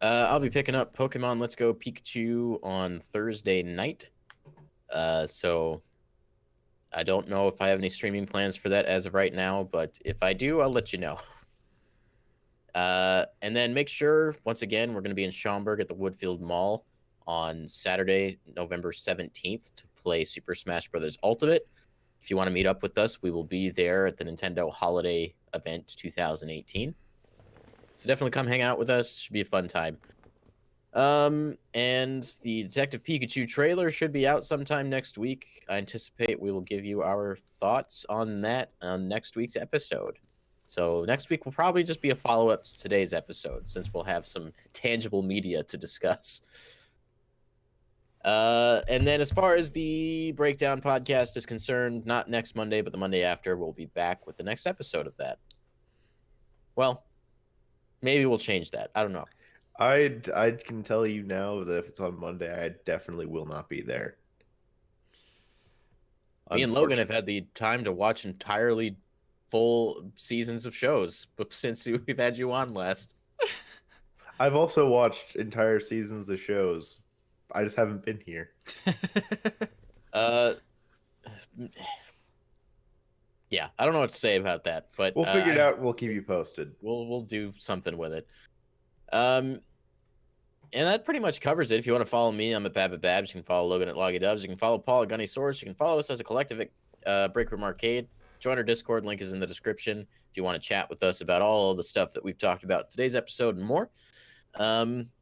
I'll be picking up Pokemon Let's Go Pikachu on Thursday night. So I don't know if I have any streaming plans for that as of right now, but if I do, I'll let you know. And then make sure, once again, we're going to be in Schaumburg at the Woodfield Mall on Saturday, November 17th to play Super Smash Bros. Ultimate. If you want to meet up with us, we will be there at the Nintendo Holiday Event 2018. So definitely come hang out with us. Should be a fun time. And the Detective Pikachu trailer should be out sometime next week. I anticipate we will give you our thoughts on that on next week's episode. So next week will probably just be a follow-up to today's episode, since we'll have some tangible media to discuss. And then as far as the Breakdown podcast is concerned, not next Monday, but the Monday after, we'll be back with the next episode of that. Well, maybe we'll change that. I don't know. I can tell you now that if it's on Monday, I definitely will not be there. Me and Logan have had the time to watch entirely full seasons of shows since we've had you on last. I've also watched entire seasons of shows. I just haven't been here. Yeah, I don't know what to say about that, but We'll figure it out. We'll keep you posted. We'll do something with it. And that pretty much covers it. If you want to follow me, I'm at Babs. You can follow Logan at Loggy Dubs. You can follow Paul at Gunny Source. You can follow us as a collective at Break Room Arcade. Join our Discord. Link is in the description if you want to chat with us about all the stuff that we've talked about in today's episode and more.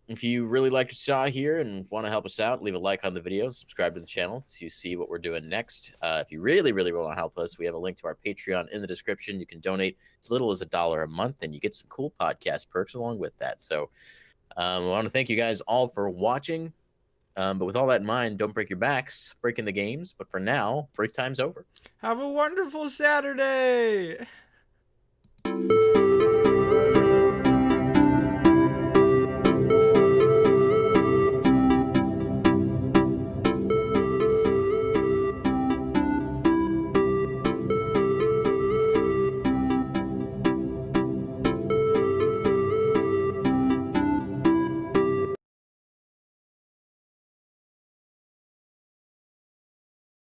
If you really liked what you saw here and want to help us out, leave a like on the video, subscribe to the channel to see what we're doing next. If you really, really want to help us, we have a link to our Patreon in the description. You can donate as little as $1 a month, and you get some cool podcast perks along with that. So I want to thank you guys all for watching. But with all that in mind, don't break your backs, breaking the games. But for now, break time's over. Have a wonderful Saturday.